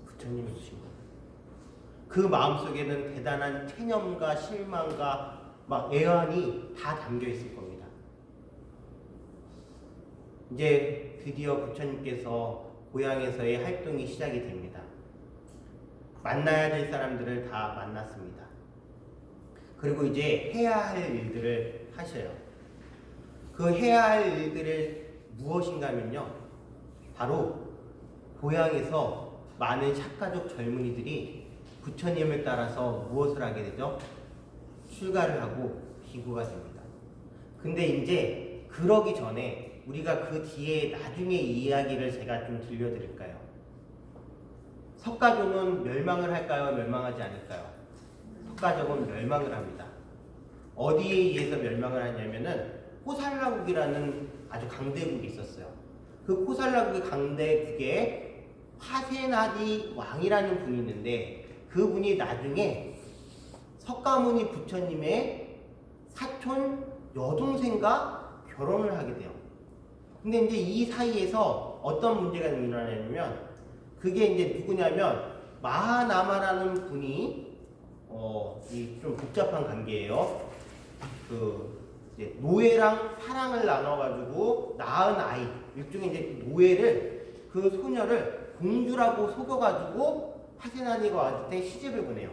부처님이 오신 거예요. 그 마음속에는 대단한 체념과 실망과 막 애환이 다 담겨 있을 겁니다. 이제 드디어 부처님께서 고향에서의 활동이 시작이 됩니다. 만나야 될 사람들을 다 만났습니다. 그리고 이제 해야 할 일들을 하셔요. 그 해야 할 일들을 무엇인가 하면요, 바로 고향에서 많은 샷가족 젊은이들이 부처님을 따라서 무엇을 하게 되죠? 출가를 하고 비구가 됩니다. 근데 이제 그러기 전에 우리가 그 뒤에 나중에 이야기를 제가 좀 들려드릴까요? 석가족은 멸망을 할까요? 멸망하지 않을까요? 석가족은 멸망을 합니다. 어디에 의해서 멸망을 하냐면은 호살라국이라는 아주 강대국이 있었어요. 그 호살라국의 강대국에 파세나디 왕이라는 분이 있는데 그분이 나중에 석가모니 부처님의 사촌 여동생과 결혼을 하게 돼요. 근데 이제 이 사이에서 어떤 문제가 일어나냐면 그게 이제 누구냐면 마하나마라는 분이 이 좀 복잡한 관계예요. 이제 노예랑 사랑을 나눠가지고 낳은 아이 일종의 이제 노예를 그 소녀를 공주라고 속여가지고 파세나니가 왔을 때 시집을 보내요.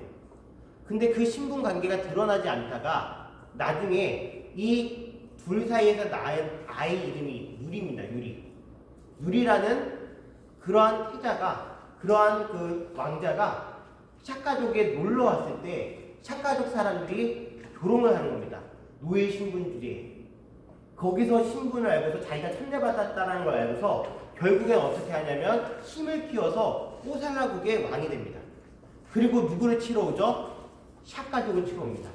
근데 그 신분 관계가 드러나지 않다가 나중에 이 둘 사이에서 낳은 아이 이름이 유리입니다. 유리라는 그러한 태자가 그러한 그 왕자가 샤카족에 놀러 왔을 때 샤카족 사람들이 조롱을 하는 겁니다. 노예 신분 주제에. 거기서 신분을 알고서 자기가 천대받았다는 걸 알고서 결국엔 어떻게 하냐면 힘을 키워서 호살라국의 왕이 됩니다. 그리고 누구를 치러 오죠? 샤카족을 치러 옵니다.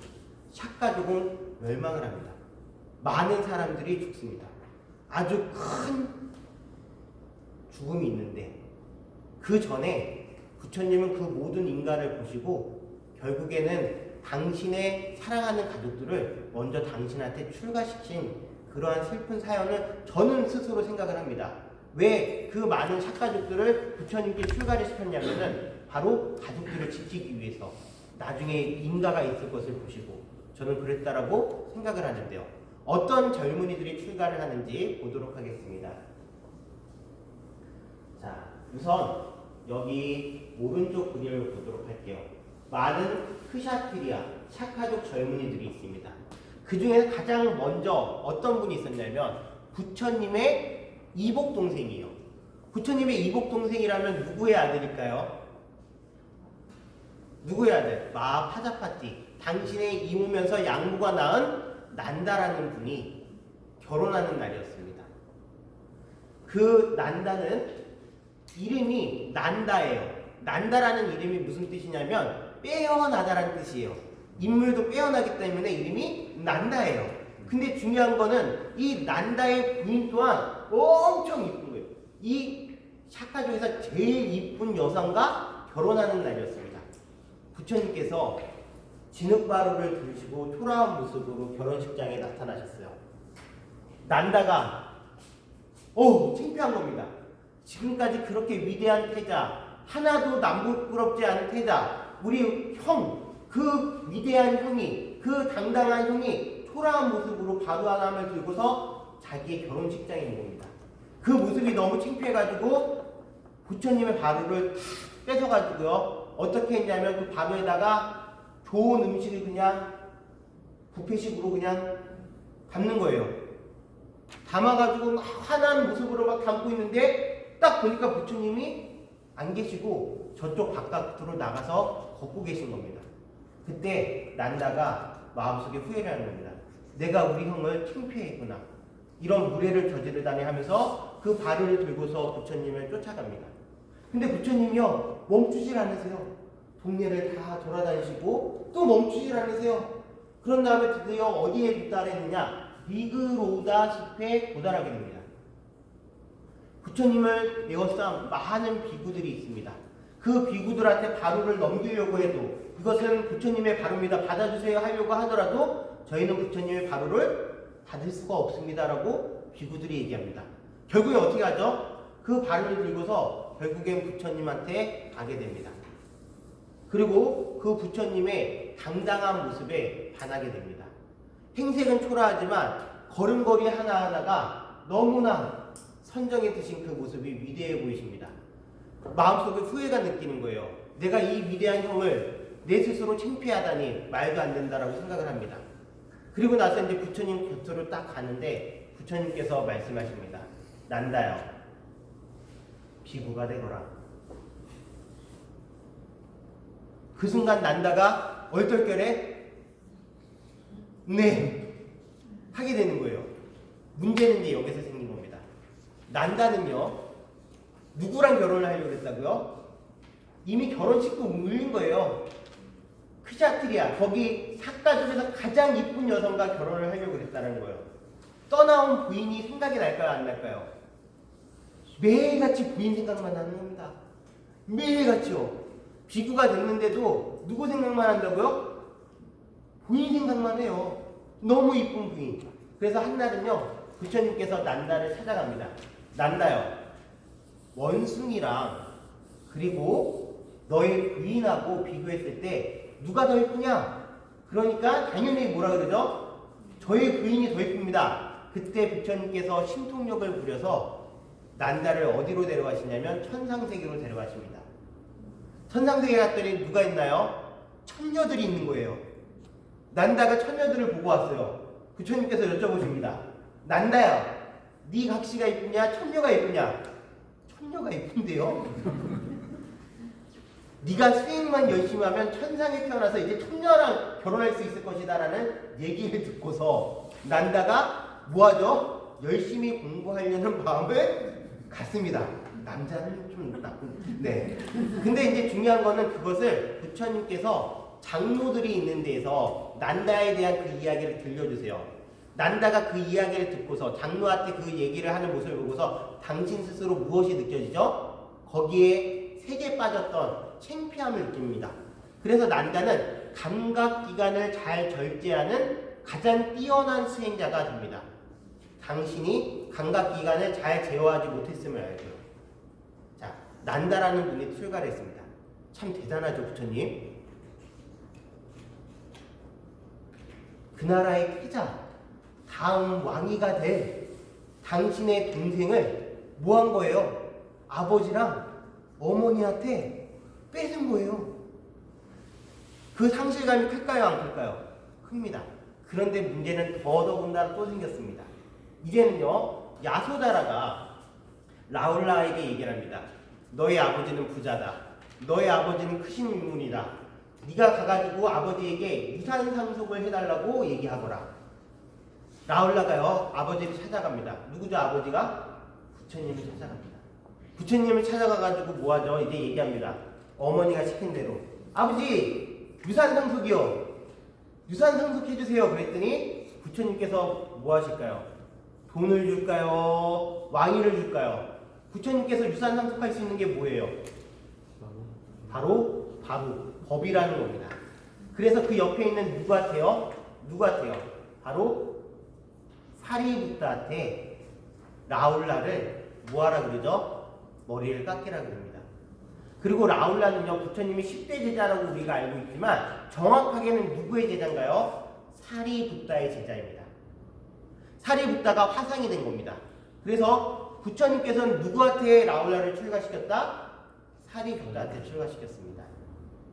샤카족은 멸망을 합니다. 많은 사람들이 죽습니다. 아주 큰 죽음이 있는데 그 전에 부처님은 그 모든 인간을 보시고 결국에는 당신의 사랑하는 가족들을 먼저 당신한테 출가시킨 그러한 슬픈 사연을 저는 스스로 생각을 합니다. 왜 그 많은 샷가족들을 부처님께 출가를 시켰냐면은 바로 가족들을 지키기 위해서 나중에 인가가 있을 것을 보시고 저는 그랬다라고 생각을 하는데요. 어떤 젊은이들이 출가를 하는지 보도록 하겠습니다. 자, 우선 여기 오른쪽 그림을 보도록 할게요. 많은 크샤트리아, 샤카족 젊은이들이 있습니다. 그 중에 가장 먼저 어떤 분이 있었냐면 부처님의 이복동생이에요. 부처님의 이복동생이라면 누구의 아들일까요? 누구의 아들? 마하파자파티. 당신의 이모면서 양부가 낳은 난다라는 분이 결혼하는 날이었습니다. 그 난다는 이름이 난다예요. 난다라는 이름이 무슨 뜻이냐면 빼어나다라는 뜻이에요. 인물도 빼어나기 때문에 이름이 난다예요. 근데 중요한 거는 이 난다의 부인 또한 엄청 이쁜 거예요. 이 샤카족에서 제일 이쁜 여성과 결혼하는 날이었습니다. 부처님께서 진흙바루를 들시고 초라한 모습으로 결혼식장에 나타나셨어요. 난다가 창피한 겁니다. 지금까지 그렇게 위대한 태자, 하나도 남부끄럽지 않은 태자, 우리 형, 그 위대한 형이, 그 당당한 형이 초라한 모습으로 바루 하나를 들고서 자기의 결혼식장에 있는 겁니다. 그 모습이 너무 창피해가지고 부처님의 바루를 뺏어가지고요. 어떻게 했냐면 그 바루에다가 좋은 음식을 그냥 뷔페식으로 그냥 담는 거예요. 담아가지고 막 환한 모습으로 막 담고 있는데 딱 보니까 부처님이 안 계시고 저쪽 바깥으로 나가서 걷고 계신 겁니다. 그때 난다가 마음속에 후회를 하는 겁니다. 내가 우리 형을 창피했구나. 이런 무례를 저지르다니 하면서 그 바루를 들고서 부처님을 쫓아갑니다. 근데 부처님이요 멈추질 않으세요. 동네를 다 돌아다니시고 또 멈추질 않으세요. 그런 다음에 드디어 어디에 도달했느냐? 미그로다 숲에 도달하게 됩니다. 부처님을 에워싼 많은 비구들이 있습니다. 그 비구들한테 바루를 넘기려고 해도 이것은 부처님의 바루입니다. 받아주세요 하려고 하더라도 저희는 부처님의 바루를 받을 수가 없습니다라고 비구들이 얘기합니다. 결국에 어떻게 하죠? 그 바루를 들고서 결국엔 부처님한테 가게 됩니다. 그리고 그 부처님의 당당한 모습에 반하게 됩니다. 행색은 초라하지만 걸음걸이 하나하나가 너무나 선정해 드신 그 모습이 위대해 보이십니다. 마음속에 후회가 느끼는 거예요. 내가 이 위대한 형을 내 스스로 창피하다니 말도 안 된다라고 생각을 합니다. 그리고 나서 이제 부처님 곁으로 딱 가는데 부처님께서 말씀하십니다. 난다요. 비구가 되거라. 그 순간 난다가 얼떨결에 네 하게 되는 거예요. 문제는 이제 여기서 생긴 겁니다. 난다는요, 누구랑 결혼을 하려고 했다고요? 이미 결혼식도 울린 거예요. 크샤트리아, 거기 삭가족에서 가장 이쁜 여성과 결혼을 하려고 했다는 거예요. 떠나온 부인이 생각이 날까요, 안 날까요? 매일같이 부인 생각만 나는 겁니다. 매일같이요. 비구가 됐는데도 누구 생각만 한다고요? 부인 생각만 해요. 너무 이쁜 부인. 그래서 한날은요, 부처님께서 난다를 찾아갑니다. 난다요, 원숭이랑 그리고 너의 부인하고 비교했을 때 누가 더 이쁘냐? 그러니까 당연히 뭐라 그러죠? 저의 부인이 더 이쁩니다. 그때 부처님께서 신통력을 부려서 난다를 어디로 데려가시냐면 천상세계로 데려가십니다. 천상세계 갔더니 누가 있나요? 천녀들이 있는 거예요. 난다가 천녀들을 보고 왔어요. 부처님께서 여쭤보십니다. 난다야, 네 각시가 이쁘냐? 천녀가 이쁘냐? 천녀가 이쁜데요? 네가 수행만 열심히 하면 천상에 태어나서 이제 천녀랑 결혼할 수 있을 것이다 라는 얘기를 듣고서 난다가 뭐하죠? 열심히 공부하려는 마음을 갖습니다. 남자는 좀 나쁜. 네. 근데 이제 중요한 거는 그것을 부처님께서 장로들이 있는 데에서 난다에 대한 그 이야기를 들려주세요. 난다가 그 이야기를 듣고서 장로한테 그 얘기를 하는 모습을 보고서 당신 스스로 무엇이 느껴지죠? 거기에 색에 빠졌던 창피함을 느낍니다. 그래서 난다는 감각기관을 잘 절제하는 가장 뛰어난 수행자가 됩니다. 당신이 감각기관을 잘 제어하지 못했음을 알고요. 자, 난다라는 분이 출가를 했습니다. 참 대단하죠, 부처님? 그 나라의 태자, 다음 왕이가 될 당신의 동생을 뭐 한 거예요? 아버지랑 어머니한테 뺏은 거예요. 그 상실감이 클까요, 안 클까요? 큽니다. 그런데 문제는 더더군다나 또 생겼습니다. 이제는요, 야소다라가 라울라에게 얘기를 합니다. 너의 아버지는 부자다. 너의 아버지는 크신 인물이다. 네가 가가지고 아버지에게 유산 상속을 해달라고 얘기하거라. 라울라가요, 아버지를 찾아갑니다. 누구죠, 아버지가? 부처님을 찾아갑니다. 부처님을 찾아가가지고 뭐하죠? 이제 얘기합니다. 어머니가 시킨 대로. 아버지, 유산 상속이요. 유산 상속해주세요. 그랬더니 부처님께서 뭐 하실까요? 돈을 줄까요? 왕위를 줄까요? 부처님께서 유산 상속할 수 있는 게 뭐예요? 바로 법이라는 겁니다. 그래서 그 옆에 있는 누구 같아요? 바로 사리부타한테 라울라를 뭐하라 그러죠? 머리를 깎이라 그럽니다. 그리고 라울라는요, 부처님이 10대 제자라고 우리가 알고 있지만 정확하게는 누구의 제자인가요? 사리부타의 제자입니다. 사리부타가 화상이 된 겁니다. 그래서 부처님께서는 누구한테 라울라를 출가시켰다? 사리부타한테 출가시켰습니다.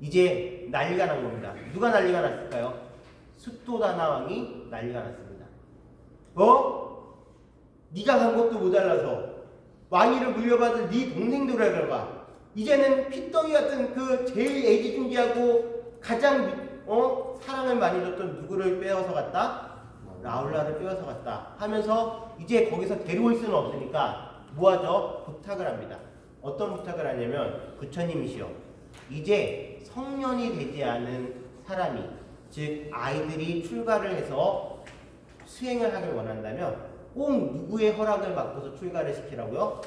이제 난리가 난 겁니다. 누가 난리가 났을까요? 숫도다나 왕이 난리가 났습니다. 네가 간 것도 모자라서 왕위를 물려받은 네 동생들을 데려가. 이제는 피덩이 같은 그 제일 애지중지하고 가장 사랑을 많이 줬던 누구를 빼어서 갔다? 라울라를 빼어서 갔다 하면서 이제 거기서 데려올 수는 없으니까 뭐하죠? 부탁을 합니다. 어떤 부탁을 하냐면 부처님이시여, 이제 성년이 되지 않은 사람이, 즉 아이들이 출가를 해서 수행을 하길 원한다면 꼭 누구의 허락을 받고서 출가를 시키라고요?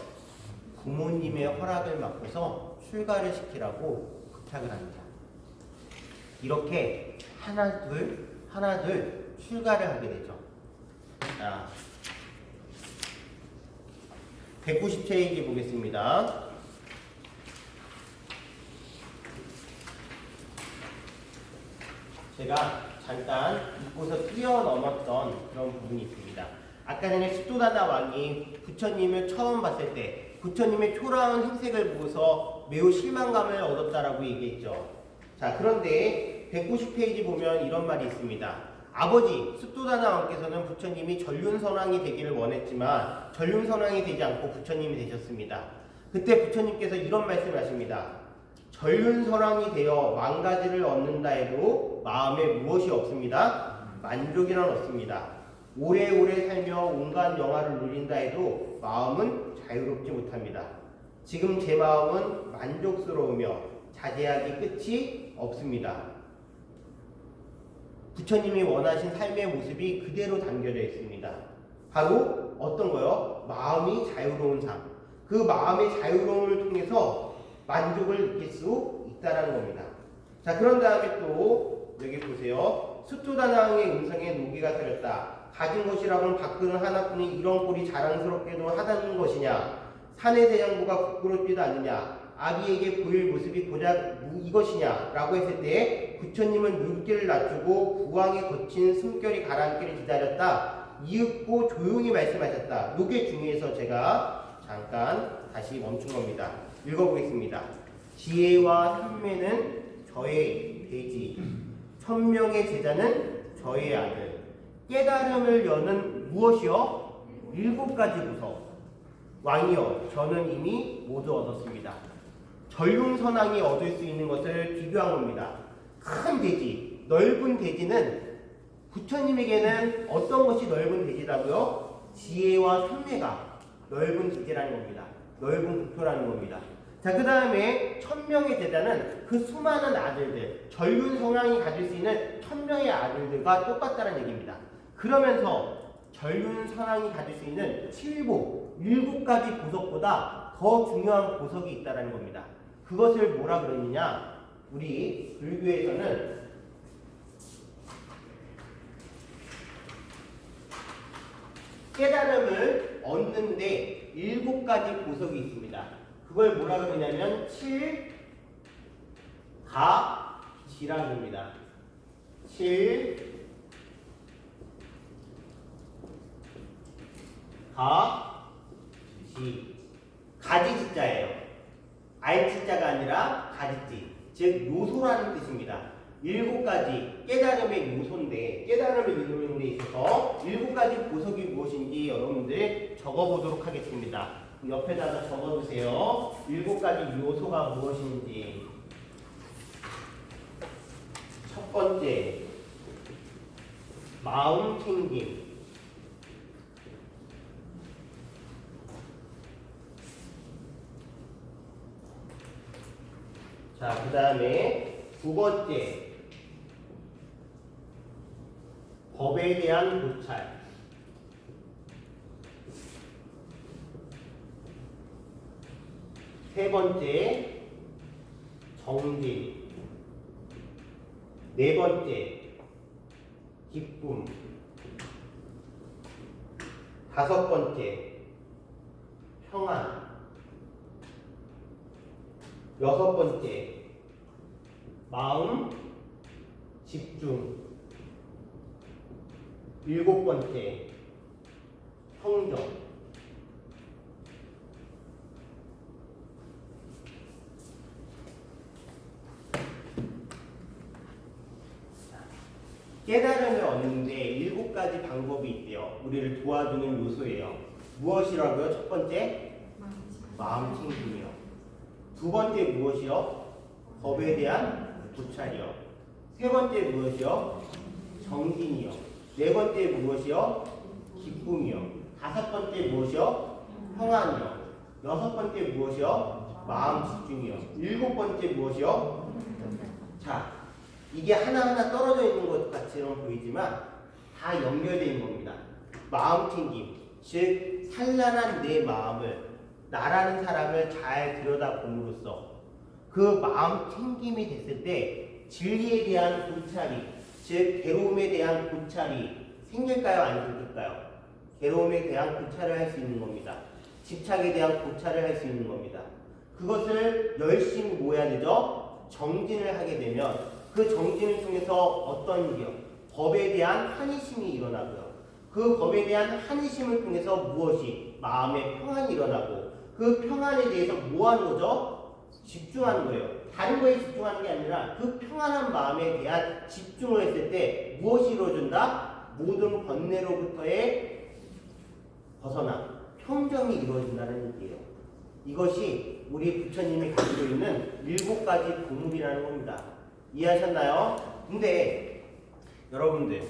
부모님의 허락을 받고서 출가를 시키라고 부탁을 합니다. 이렇게 하나 둘 출가를 하게 되죠. 자, 190페이지 보겠습니다. 제가 잠깐 읽고서 뛰어넘었던 그런 부분이 있습니다. 아까 전에 숫도다나 왕이 부처님을 처음 봤을 때 부처님의 초라한 행색을 보고서 매우 실망감을 얻었다라고 얘기했죠. 자, 그런데 190페이지 보면 이런 말이 있습니다. 아버지 숫도다나 왕께서는 부처님이 전륜선왕이 되기를 원했지만 전륜선왕이 되지 않고 부처님이 되셨습니다. 그때 부처님께서 이런 말씀을 하십니다. 전륜선왕이 되어 왕가지를 얻는다 해도 마음에 무엇이 없습니다. 만족이란 없습니다. 오래오래 살며 온갖 영화를 누린다 해도 마음은 자유롭지 못합니다. 지금 제 마음은 만족스러우며 자제하기 끝이 없습니다. 부처님이 원하신 삶의 모습이 그대로 담겨져 있습니다. 바로 어떤 거요? 마음이 자유로운 삶. 그 마음의 자유로움을 통해서 만족을 느낄 수 있다는 겁니다. 자, 그런 다음에 또 여기 보세요. 수토다낭의 음성에 노기가 서렸다. 가진 것이라고는 밥그릇 하나뿐인 이런 꼴이 자랑스럽게도 하다는 것이냐? 산의 대장부가 부끄럽지도 않느냐? 아비에게 보일 모습이 고작 이것이냐? 라고 했을 때 부처님은 눈길을 낮추고 부왕의 거친 숨결이 가라앉기를 기다렸다. 이윽고 조용히 말씀하셨다. 요게 중요해서 제가 잠깐 다시 멈춘 겁니다. 읽어보겠습니다. 지혜와 삼매는 저의 돼지, 천명의 제자는 저의 아들. 깨달음을 여는 무엇이요? 7가지 구석. 왕이여, 저는 이미 모두 얻었습니다. 전륜선왕이 얻을 수 있는 것을 비교한 겁니다. 큰 대지, 넓은 대지는 부처님에게는 어떤 것이 넓은 대지라고요? 지혜와 삼매가 넓은 대지라는 겁니다. 넓은 국토라는 겁니다. 자, 그 다음에 1000명의 제자는 그 수많은 아들들, 전륜성왕이 가질 수 있는 1000명의 아들들과 똑같다는 얘기입니다. 그러면서 전륜성왕이 가질 수 있는 7가지 보석보다 더 중요한 보석이 있다는 겁니다. 그것을 뭐라 그러느냐? 우리 불교에서는 깨달음을 얻는데 7가지 보석이 있습니다. 그걸 뭐라 그러냐면 7가지랍니다. 7가지. 가지지자예요. 알지자가 아니라 가지지. 즉 요소라는 뜻입니다. 7가지 깨달음의 요소인데 깨달음을 이루는 데 있어서 7가지 보석이 무엇인지 여러분들 적어보도록 하겠습니다. 옆에다가 적어주세요. 7가지 요소가 무엇인지. 첫 번째, 마음 챙김. 자, 그 다음에 2번째, 법에 대한 고찰. 세 번째, 정진. 4번째, 기쁨. 5번째, 평안. 6번째, 마음 집중. 7번째, 평정. 깨달음을 얻는데 7가지 방법이 있대요. 우리를 도와주는 요소예요. 무엇이라고요? 첫 번째, 마음 챙김이요. 2번째 무엇이요? 법에 대한 고찰이요. 3번째 무엇이요? 정진이요. 4번째 무엇이요? 기쁨이요. 5번째 무엇이요? 평안이요. 6번째 무엇이요? 마음 집중이요. 7번째 무엇이요? 자, 이게 하나하나 떨어져 있는 것 같이는 보이지만 다 연결되어 있는 겁니다. 마음 챙김, 즉 산란한 내 마음을, 나라는 사람을 잘 들여다봄으로써 그 마음 챙김이 됐을 때 진리에 대한 고찰이, 즉 괴로움에 대한 고찰이 생길까요? 안 생길까요? 괴로움에 대한 고찰을 할 수 있는 겁니다. 집착에 대한 고찰을 할 수 있는 겁니다. 그것을 열심히 뭐 해야 되죠? 정진을 하게 되면 그 정진을 통해서 어떤 일이요? 법에 대한 환희심이 일어나고요. 그 법에 대한 환희심을 통해서 무엇이? 마음의 평안이 일어나고 그 평안에 대해서 뭐 하는 거죠? 집중하는 거예요. 다른 거에 집중하는 게 아니라 그 평안한 마음에 대한 집중을 했을 때 무엇이 이루어진다? 모든 번뇌로부터의 벗어나 평정이 이루어진다는 얘기예요. 이것이 우리 부처님이 가지고 있는 7가지 보물이라는 겁니다. 이해하셨나요? 근데 여러분들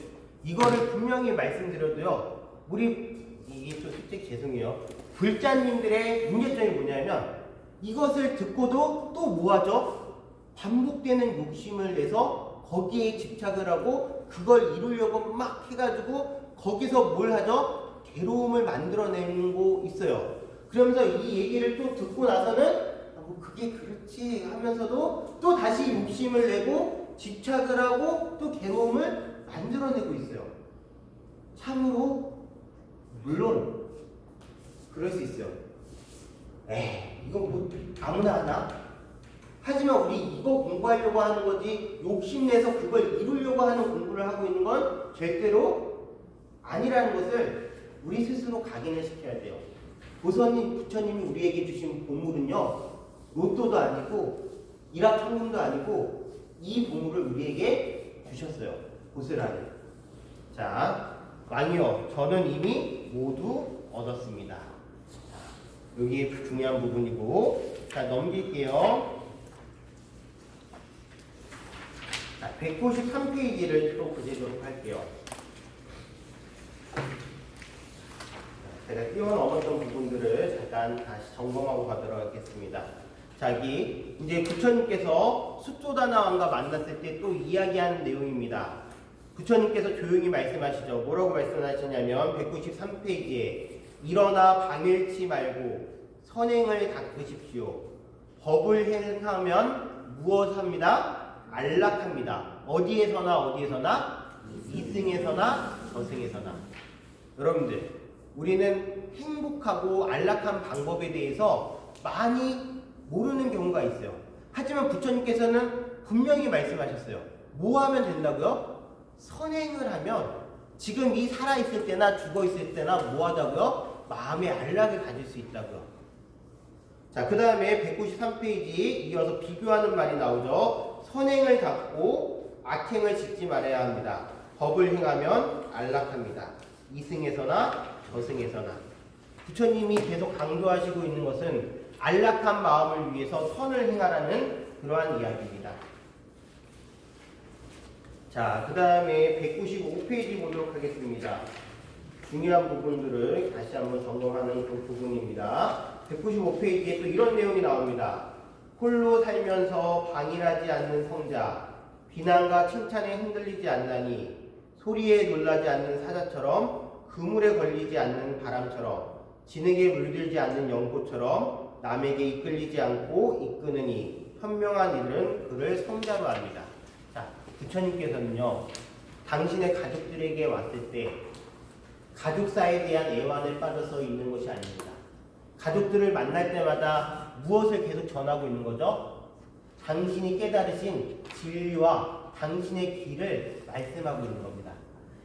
이거를 분명히 말씀드려도요, 이게 또 솔직히 죄송해요. 불자님들의 문제점이 뭐냐면, 이것을 듣고도 또 뭐하죠? 반복되는 욕심을 내서 거기에 집착을 하고, 그걸 이루려고 막 해가지고, 거기서 뭘 하죠? 괴로움을 만들어내고 있어요. 그러면서 이 얘기를 또 듣고 나서는, 그게 그렇지 하면서도 또 다시 욕심을 내고, 집착을 하고, 또 괴로움을 만들어내고 있어요. 참으로 물론 그럴 수 있어요. 이거 뭐 아무나 하나? 하지만 우리 이거 공부하려고 하는 거지 욕심내서 그걸 이루려고 하는 공부를 하고 있는 건 절대로 아니라는 것을 우리 스스로 각인을 시켜야 돼요. 부처님이 우리에게 주신 보물은요, 로또도 아니고 일확천금도 아니고 이 보물을 우리에게 주셨어요. 고스란히. 자, 왕이여, 저는 이미 모두 얻었습니다. 자, 여기 중요한 부분이고, 자, 넘길게요. 자, 193페이지를 또 보도록 할게요. 제가 뛰어넘었던 부분들을 잠깐 다시 점검하고 가도록 하겠습니다. 자기 이제 부처님께서 숫조다나 왕과 만났을 때 또 이야기하는 내용입니다. 부처님께서 조용히 말씀하시죠. 뭐라고 말씀하시냐면 193페이지에 일어나 방일치 말고 선행을 닦으십시오. 법을 행하면 무엇합니다? 안락합니다. 어디에서나 이승에서나 저승에서나. 여러분들, 우리는 행복하고 안락한 방법에 대해서 많이 모르는 경우가 있어요. 하지만 부처님께서는 분명히 말씀하셨어요. 뭐 하면 된다고요? 선행을 하면 지금 이 살아있을 때나 죽어있을 때나 뭐 하다고요? 마음의 안락을 가질 수 있다고요. 자, 그 다음에 193페이지 이어서 비교하는 말이 나오죠. 선행을 닦고 악행을 짓지 말아야 합니다. 법을 행하면 안락합니다. 이승에서나 저승에서나. 부처님이 계속 강조하시고 있는 것은 안락한 마음을 위해서 선을 행하라는 그러한 이야기입니다. 자, 그 다음에 195페이지 보도록 하겠습니다. 중요한 부분들을 다시 한번 점검하는 그 부분입니다. 195페이지에 또 이런 내용이 나옵니다. 홀로 살면서 방일하지 않는 성자, 비난과 칭찬에 흔들리지 않나니 소리에 놀라지 않는 사자처럼 그물에 걸리지 않는 바람처럼 진흙에 물들지 않는 연꽃처럼 남에게 이끌리지 않고 이끄느니 현명한 이들은 그를 성자로 합니다. 자, 부처님께서는요, 당신의 가족들에게 왔을 때 가족사에 대한 애환을 빠져서 있는 것이 아닙니다. 가족들을 만날 때마다 무엇을 계속 전하고 있는 거죠? 당신이 깨달으신 진리와 당신의 길을 말씀하고 있는 겁니다.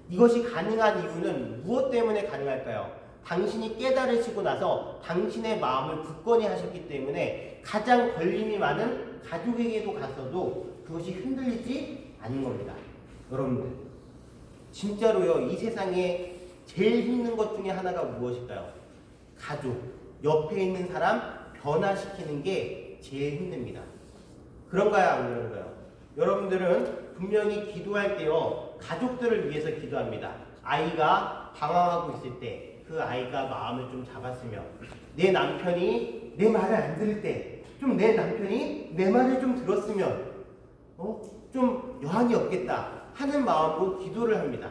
이것이 가능한 이유는 무엇 때문에 가능할까요? 당신이 깨달으시고 나서 당신의 마음을 굳건히 하셨기 때문에 가장 걸림이 많은 가족에게도 가서도 그것이 흔들리지 않는 겁니다. 여러분들, 진짜로요, 이 세상에 제일 힘든 것 중에 하나가 무엇일까요? 가족, 옆에 있는 사람 변화시키는 게 제일 힘듭니다. 그런가요, 안 그런가요? 여러분들은 분명히 기도할 때요, 가족들을 위해서 기도합니다. 아이가 방황하고 있을 때 그 아이가 마음을 좀 잡았으면, 내 남편이 내 말을 안 들을 때 좀 내 남편이 내 말을 좀 들었으면 좀 여한이 없겠다 하는 마음으로 기도를 합니다.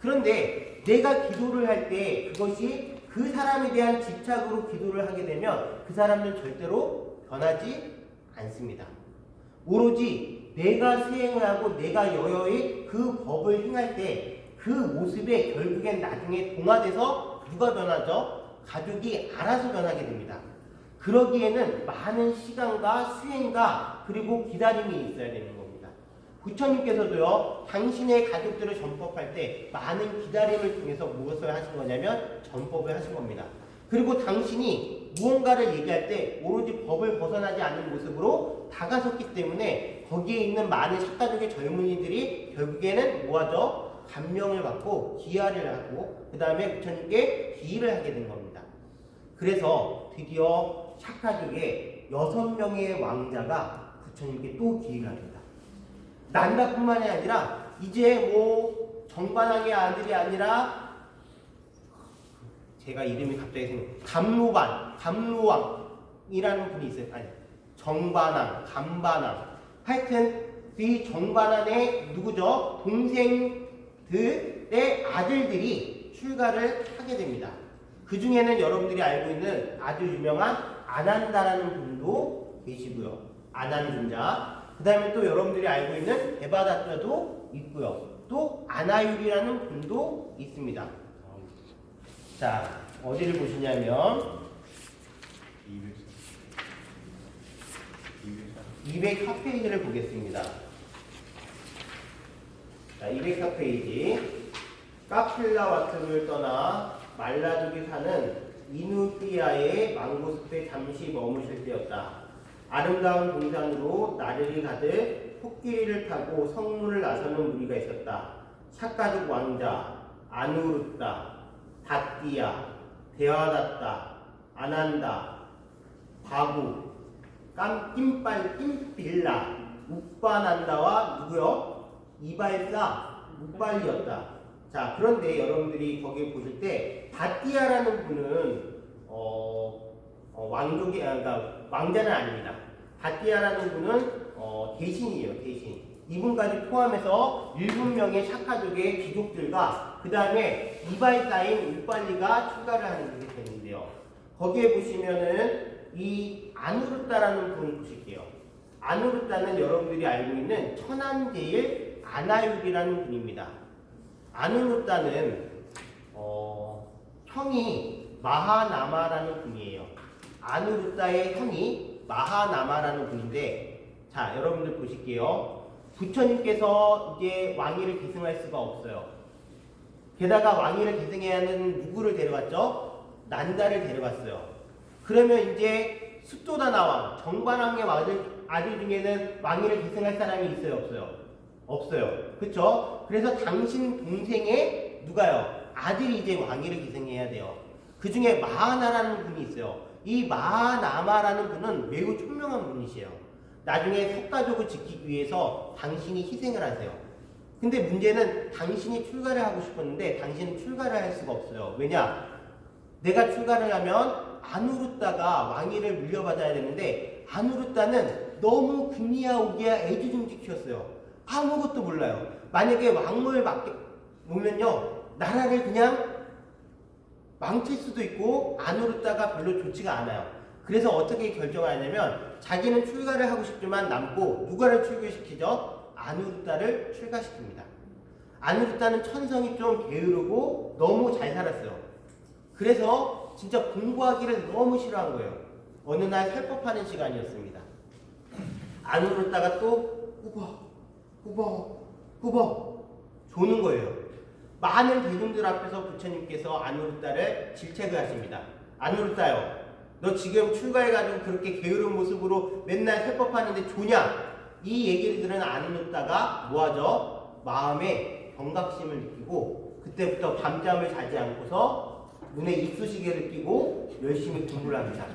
그런데 내가 기도를 할 때 그것이 그 사람에 대한 집착으로 기도를 하게 되면 그 사람은 절대로 변하지 않습니다. 오로지 내가 수행을 하고 내가 여여의 그 법을 행할 때 그 모습에 결국엔 나중에 동화돼서 누가 변하죠? 가족이 알아서 변하게 됩니다. 그러기에는 많은 시간과 수행과 그리고 기다림이 있어야 되는 겁니다. 부처님께서도요, 당신의 가족들을 전법할 때 많은 기다림을 통해서 무엇을 하신 거냐면 전법을 하신 겁니다. 그리고 당신이 무언가를 얘기할 때 오로지 법을 벗어나지 않는 모습으로 다가섰기 때문에 거기에 있는 많은 샷가족의 젊은이들이 결국에는 뭐하죠? 감명을 받고 기하를 하고 그 다음에 부처님께 기의를 하게 된 겁니다. 그래서 드디어 샷가족의 6명의 왕자가 부처님께 또 기의를 합니다. 난다뿐만이 아니라 이제 정반왕의 아들이 아니라 제가 이름이 갑자기 감로왕이라는 분이 있어요. 아니, 정반왕, 감반왕. 하여튼 이 정반왕의 누구죠? 동생들의 아들들이 출가를 하게 됩니다. 그 중에는 여러분들이 알고 있는 아주 유명한 아난다라는 분도 계시고요. 아난군자. 그 다음에 또 여러분들이 알고 있는 데바다자도 있고요. 또 아나율이라는 분도 있습니다. 자, 어디를 보시냐면 204페이지를 보겠습니다. 자, 204페이지. 카필라와트를 떠나 말라족이 사는 이누피아의 망고숲에 잠시 머무실 때였다. 아름다운 동산으로 나르이 가득 코끼리를 타고 성문을 나서는 무리가 있었다. 샤가족 왕자, 아누르따, 다띠아, 데와다따, 아난다, 바구, 낌빌라, 우빠난다와 누구요? 이발사, 우빨리였다. 자, 그런데 여러분들이 거기에 보실 때 다띠아라는 분은 왕족이 그러니까 왕자는 아닙니다. 다띠아라는 분은 대신이에요. 대신. 이분까지 포함해서 7명의 샤카족의 귀족들과 그 다음에 이발사인 우빨리가 출가를 하는 게 되는데요. 거기에 보시면은 이 아누르따라는 분을 보실게요. 아누르따는 여러분들이 알고 있는 천안제일 아나율이라는 분입니다. 아누르따는 형이 마하나마라는 분이에요. 아누르따의 형이 마하나마라는 분인데, 자, 여러분들 보실게요. 부처님께서 이제 왕위를 계승할 수가 없어요. 게다가 왕위를 계승해야 하는 누구를 데려갔죠? 난다를 데려갔어요. 그러면 이제 숫도다나왕, 정반왕의 아들 중에는 왕위를 계승할 사람이 있어요, 없어요? 없어요. 그쵸? 그래서 당신 동생의 누가요? 아들이 이제 왕위를 계승해야 돼요. 그 중에 마하나라는 분이 있어요. 이 마하나마라는 분은 매우 총명한 분이시에요. 나중에 석가족을 지키기 위해서 당신이 희생을 하세요. 근데 문제는 당신이 출가를 하고 싶었는데 당신은 출가를 할 수가 없어요. 왜냐? 내가 출가를 하면 아누르따가 왕위를 물려받아야 되는데 아누르따는 너무 금리야 오기야 애지중지키였어요. 아무것도 몰라요. 만약에 왕을 보면요, 나라를 그냥 망칠 수도 있고 아누르따가 별로 좋지가 않아요. 그래서 어떻게 결정하냐면 자기는 출가를 하고 싶지만 남고 누가를 출가시키죠? 아누르따를 출가시킵니다. 아누르따는 천성이 좀 게으르고 너무 잘 살았어요. 그래서 진짜 공부하기를 너무 싫어한 거예요. 어느 날 살법하는 시간이었습니다. 아누르따가 또 후버 조는 거예요. 많은 대중들 앞에서 부처님께서 아누르따를 질책을 하십니다. 아누르따요, 너 지금 출가해가지고 그렇게 게으른 모습으로 맨날 살법하는데 조냐? 이 얘기를 들은 아누르따가 뭐하죠? 마음에 경각심을 느끼고 그때부터 밤잠을 자지 않고서 눈에 입수시계를 끼고 열심히 공부를 합니다.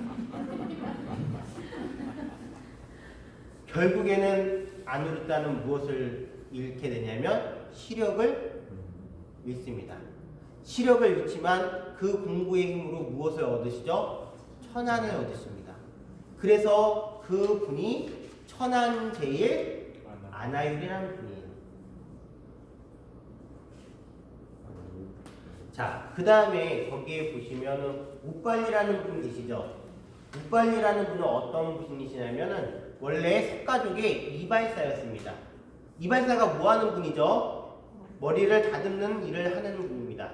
결국에는 아누르따는 무엇을 잃게 되냐면 시력을 잃습니다. 시력을 잃지만 그 공부의 힘으로 무엇을 얻으시죠? 천안을 얻으십니다. 그래서 그 분이 천안제일 아나율이라는 분이에요. 자, 그 다음에 거기에 보시면은 우빨리라는 분 계시죠? 우빨리라는 분은 어떤 분이시냐면은 원래 석가족의 이발사였습니다. 이발사가 뭐 하는 분이죠? 머리를 다듬는 일을 하는 분입니다.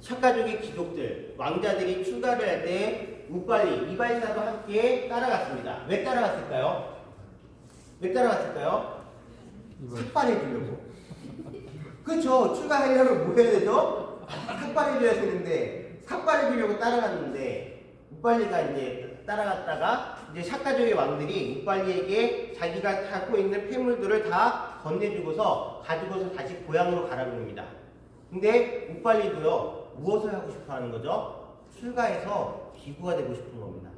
석가족의 귀족들, 왕자들이 출가를 할 때 우빨리, 이발사도 함께 따라갔습니다. 왜 따라갔을까요? 왜 따라갔을까요? 삭발해 주려고. 그렇죠. 출가하려면 뭐 해야 되죠? 삭발해 줘야 되는데 삭발해 주려고 따라갔는데 우빨리가 이제 따라갔다가 이제 샤카족의 왕들이 우빨리에게 자기가 갖고 있는 폐물들을 다 건네주고서 가지고서 다시 고향으로 가라고 합니다. 근데 우빨리도요, 무엇을 하고 싶어 하는 거죠? 출가해서 비구가 되고 싶은 겁니다.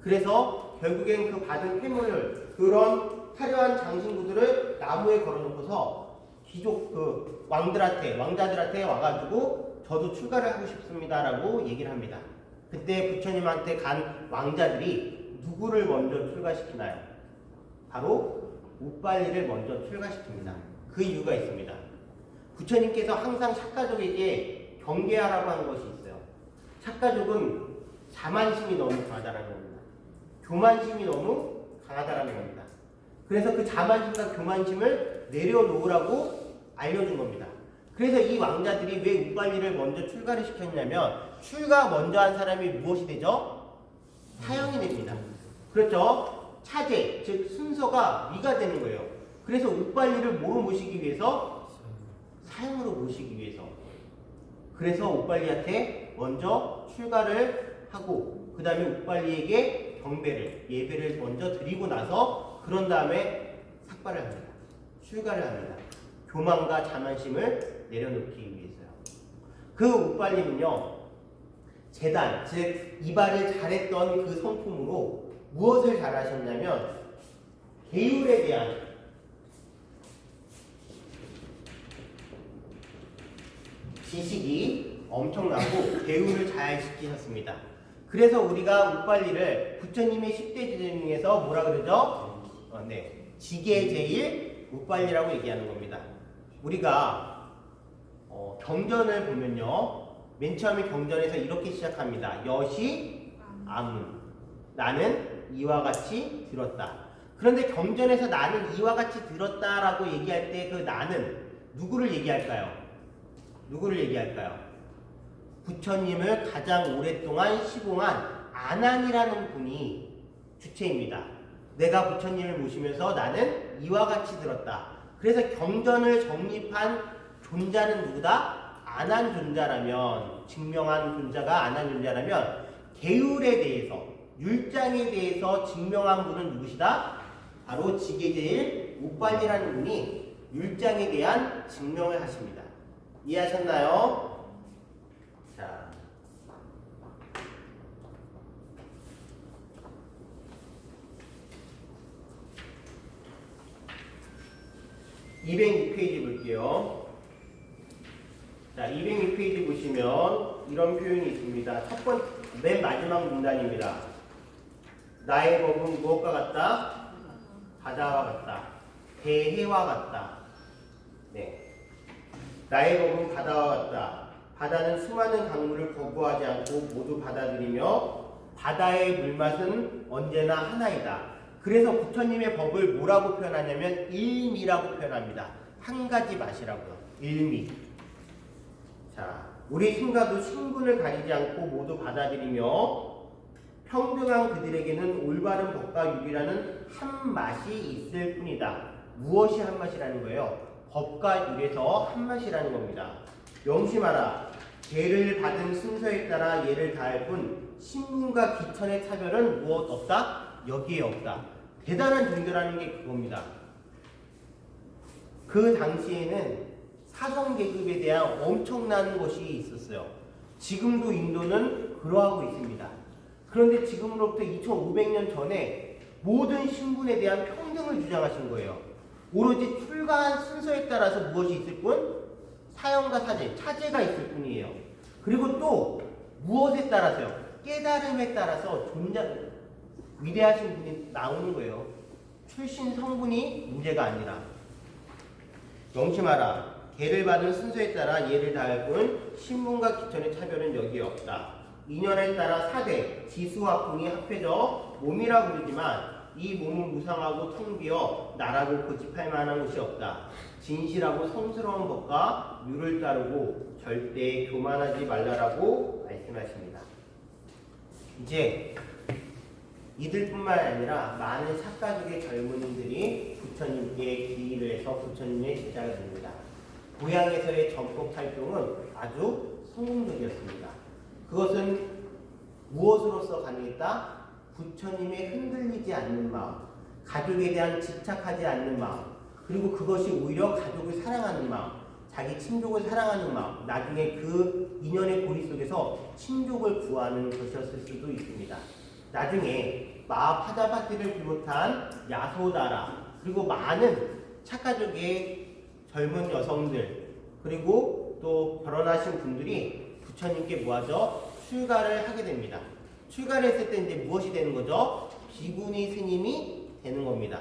그래서 결국엔 그 받은 폐물을, 그런 화려한 장신구들을 나무에 걸어놓고서 귀족 왕자들한테 와가지고 저도 출가를 하고 싶습니다라고 얘기를 합니다. 그때 부처님한테 간 왕자들이 누구를 먼저 출가시키나요? 바로 우빨리를 먼저 출가시킵니다. 그 이유가 있습니다. 부처님께서 항상 샤가족에게 경계하라고 한 것이 있어요. 샤가족은 자만심이 너무 강하다는 겁니다. 교만심이 너무 강하다는 겁니다. 그래서 그 자만심과 교만심을 내려놓으라고 알려준 겁니다. 그래서 이 왕자들이 왜 우빨리를 먼저 출가를 시켰냐면 출가 먼저 한 사람이 무엇이 되죠? 사형이 됩니다. 그렇죠? 차제, 즉 순서가 위가 되는 거예요. 그래서 우빨리를 뭐로 모시기 위해서? 사형으로 모시기 위해서. 그래서 우빨리한테 먼저 출가를 하고 그 다음에 우빨리에게 경배를, 예배를 먼저 드리고 나서 그런 다음에 삭발을 합니다. 출가를 합니다. 교만과 자만심을 내려놓기 위해서요. 그 우빨리는요, 재단, 즉 이발을 잘했던 그 성품으로 무엇을 잘하셨냐면 계율에 대한 지식이 엄청나고 계율을 잘 지키셨습니다. 그래서 우리가 우빨리를 부처님의 10대 제자 중에서 뭐라 그러죠? 지계제일 우빨리라고 얘기하는 겁니다. 우리가 경전을 보면요, 맨 처음에 경전에서 이렇게 시작합니다. 여시 아문, 나는 이와 같이 들었다. 그런데 경전에서 나는 이와 같이 들었다라고 얘기할 때 그 나는 누구를 얘기할까요? 누구를 얘기할까요? 부처님을 가장 오랫동안 시공한 아난이라는 분이 주체입니다. 내가 부처님을 모시면서 나는 이와 같이 들었다. 그래서 경전을 정립한 존자는 누구다? 아난 존자라면, 증명한 존자가 아난 존자라면 계율에 대해서, 율장에 대해서 증명한 분은 누구시다? 바로 지계제일 우빨리라는 분이 율장에 대한 증명을 하십니다. 이해하셨나요? 자, (206페이지) 볼게요. 자, 206페이지 보시면 이런 표현이 있습니다. 첫 번째, 맨 마지막 문단입니다. 나의 법은 무엇과 같다? 바다와 같다. 대해와 같다. 네. 나의 법은 바다와 같다. 바다는 수많은 강물을 거부하지 않고 모두 받아들이며 바다의 물맛은 언제나 하나이다. 그래서 부처님의 법을 뭐라고 표현하냐면 일미라고 표현합니다. 한 가지 맛이라고요. 일미. 자, 우리 신가도 신분을 가리지 않고 모두 받아들이며 평등한 그들에게는 올바른 법과 율이라는 한 맛이 있을 뿐이다. 무엇이 한 맛이라는 거예요? 법과 율에서 한 맛이라는 겁니다. 명심하라. 죄를 받은 순서에 따라 예를 다할 뿐 신분과 기천의 차별은 무엇 없다? 여기에 없다. 대단한 종교라는 게 그겁니다. 그 당시에는 사성계급에 대한 엄청난 것이 있었어요. 지금도 인도는 그러하고 있습니다. 그런데 지금으로부터 2500년 전에 모든 신분에 대한 평등을 주장하신 거예요. 오로지 출가한 순서에 따라서 무엇이 있을 뿐? 사형과 사제, 차제가 있을 뿐이에요. 그리고 또 무엇에 따라서요? 깨달음에 따라서 위대하신 분이 나오는 거예요. 출신 성분이 문제가 아니라. 명심하라. 계를 받은 순서에 따라 예를 다할 뿐 신분과 기천의 차별은 여기에 없다. 인연에 따라 사대, 지수와 분이 합해져 몸이라 부르지만 이 몸은 무상하고 텅 비어 나라고 고집할 만한 것이 없다. 진실하고 성스러운 법과 율을 따르고 절대 교만하지 말라라고 말씀하십니다. 이제 이들뿐만 아니라 많은 삭가족의 젊은이들이 부처님께 기일을 해서 부처님의 제자가 됩니다. 고향에서의 전법 활동은 아주 성공적이었습니다. 그것은 무엇으로서 가능했다? 부처님의 흔들리지 않는 마음, 가족에 대한 집착하지 않는 마음, 그리고 그것이 오히려 가족을 사랑하는 마음, 자기 친족을 사랑하는 마음, 나중에 그 인연의 고리 속에서 친족을 구하는 것이었을 수도 있습니다. 나중에 마하파자파티를 비롯한 야소다라, 그리고 많은 착가족의 젊은 여성들, 그리고 또 결혼하신 분들이 부처님께 뭐하죠? 출가를 하게 됩니다. 출가를 했을 때 이제 무엇이 되는 거죠? 비구니 스님이 되는 겁니다.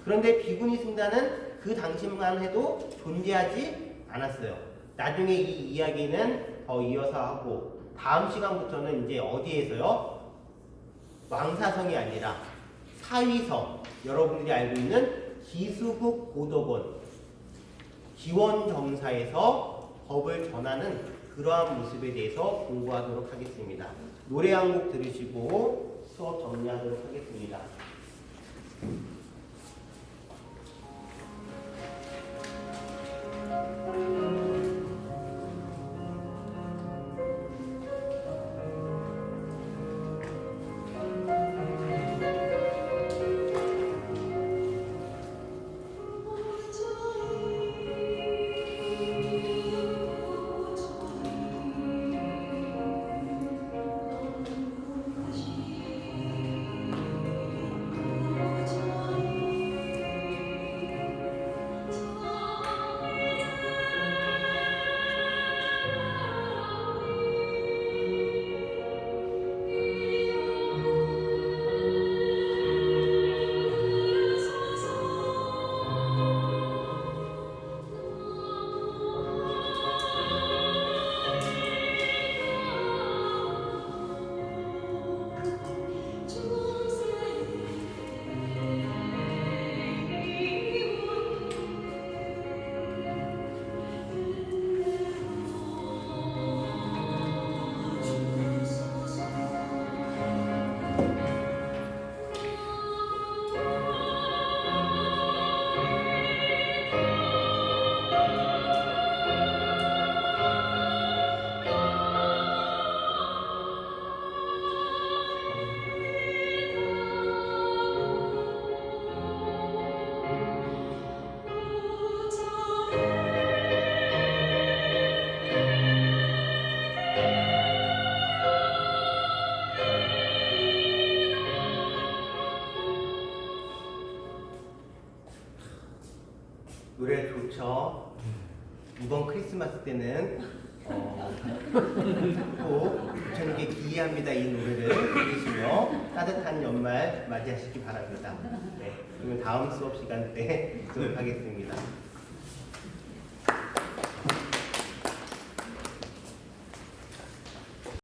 그런데 비구니 승단은 그 당시만 해도 존재하지 않았어요. 나중에 이 이야기는 더 이어서 하고 다음 시간부터는 이제 어디에서요? 왕사성이 아니라 사위성, 여러분들이 알고 있는 기수국 고덕원 기원정사에서 법을 전하는 그러한 모습에 대해서 공부하도록 하겠습니다. 노래 한 곡 들으시고 수업 정리하도록 하겠습니다. 노래 좋죠. 이번 크리스마스 때는 꼭 부처님께 기이합니다 이 노래를 들으시며 따뜻한 연말 맞이하시기 바랍니다. 네, 그러면 다음 수업 시간 때 뵙도록 하겠습니다.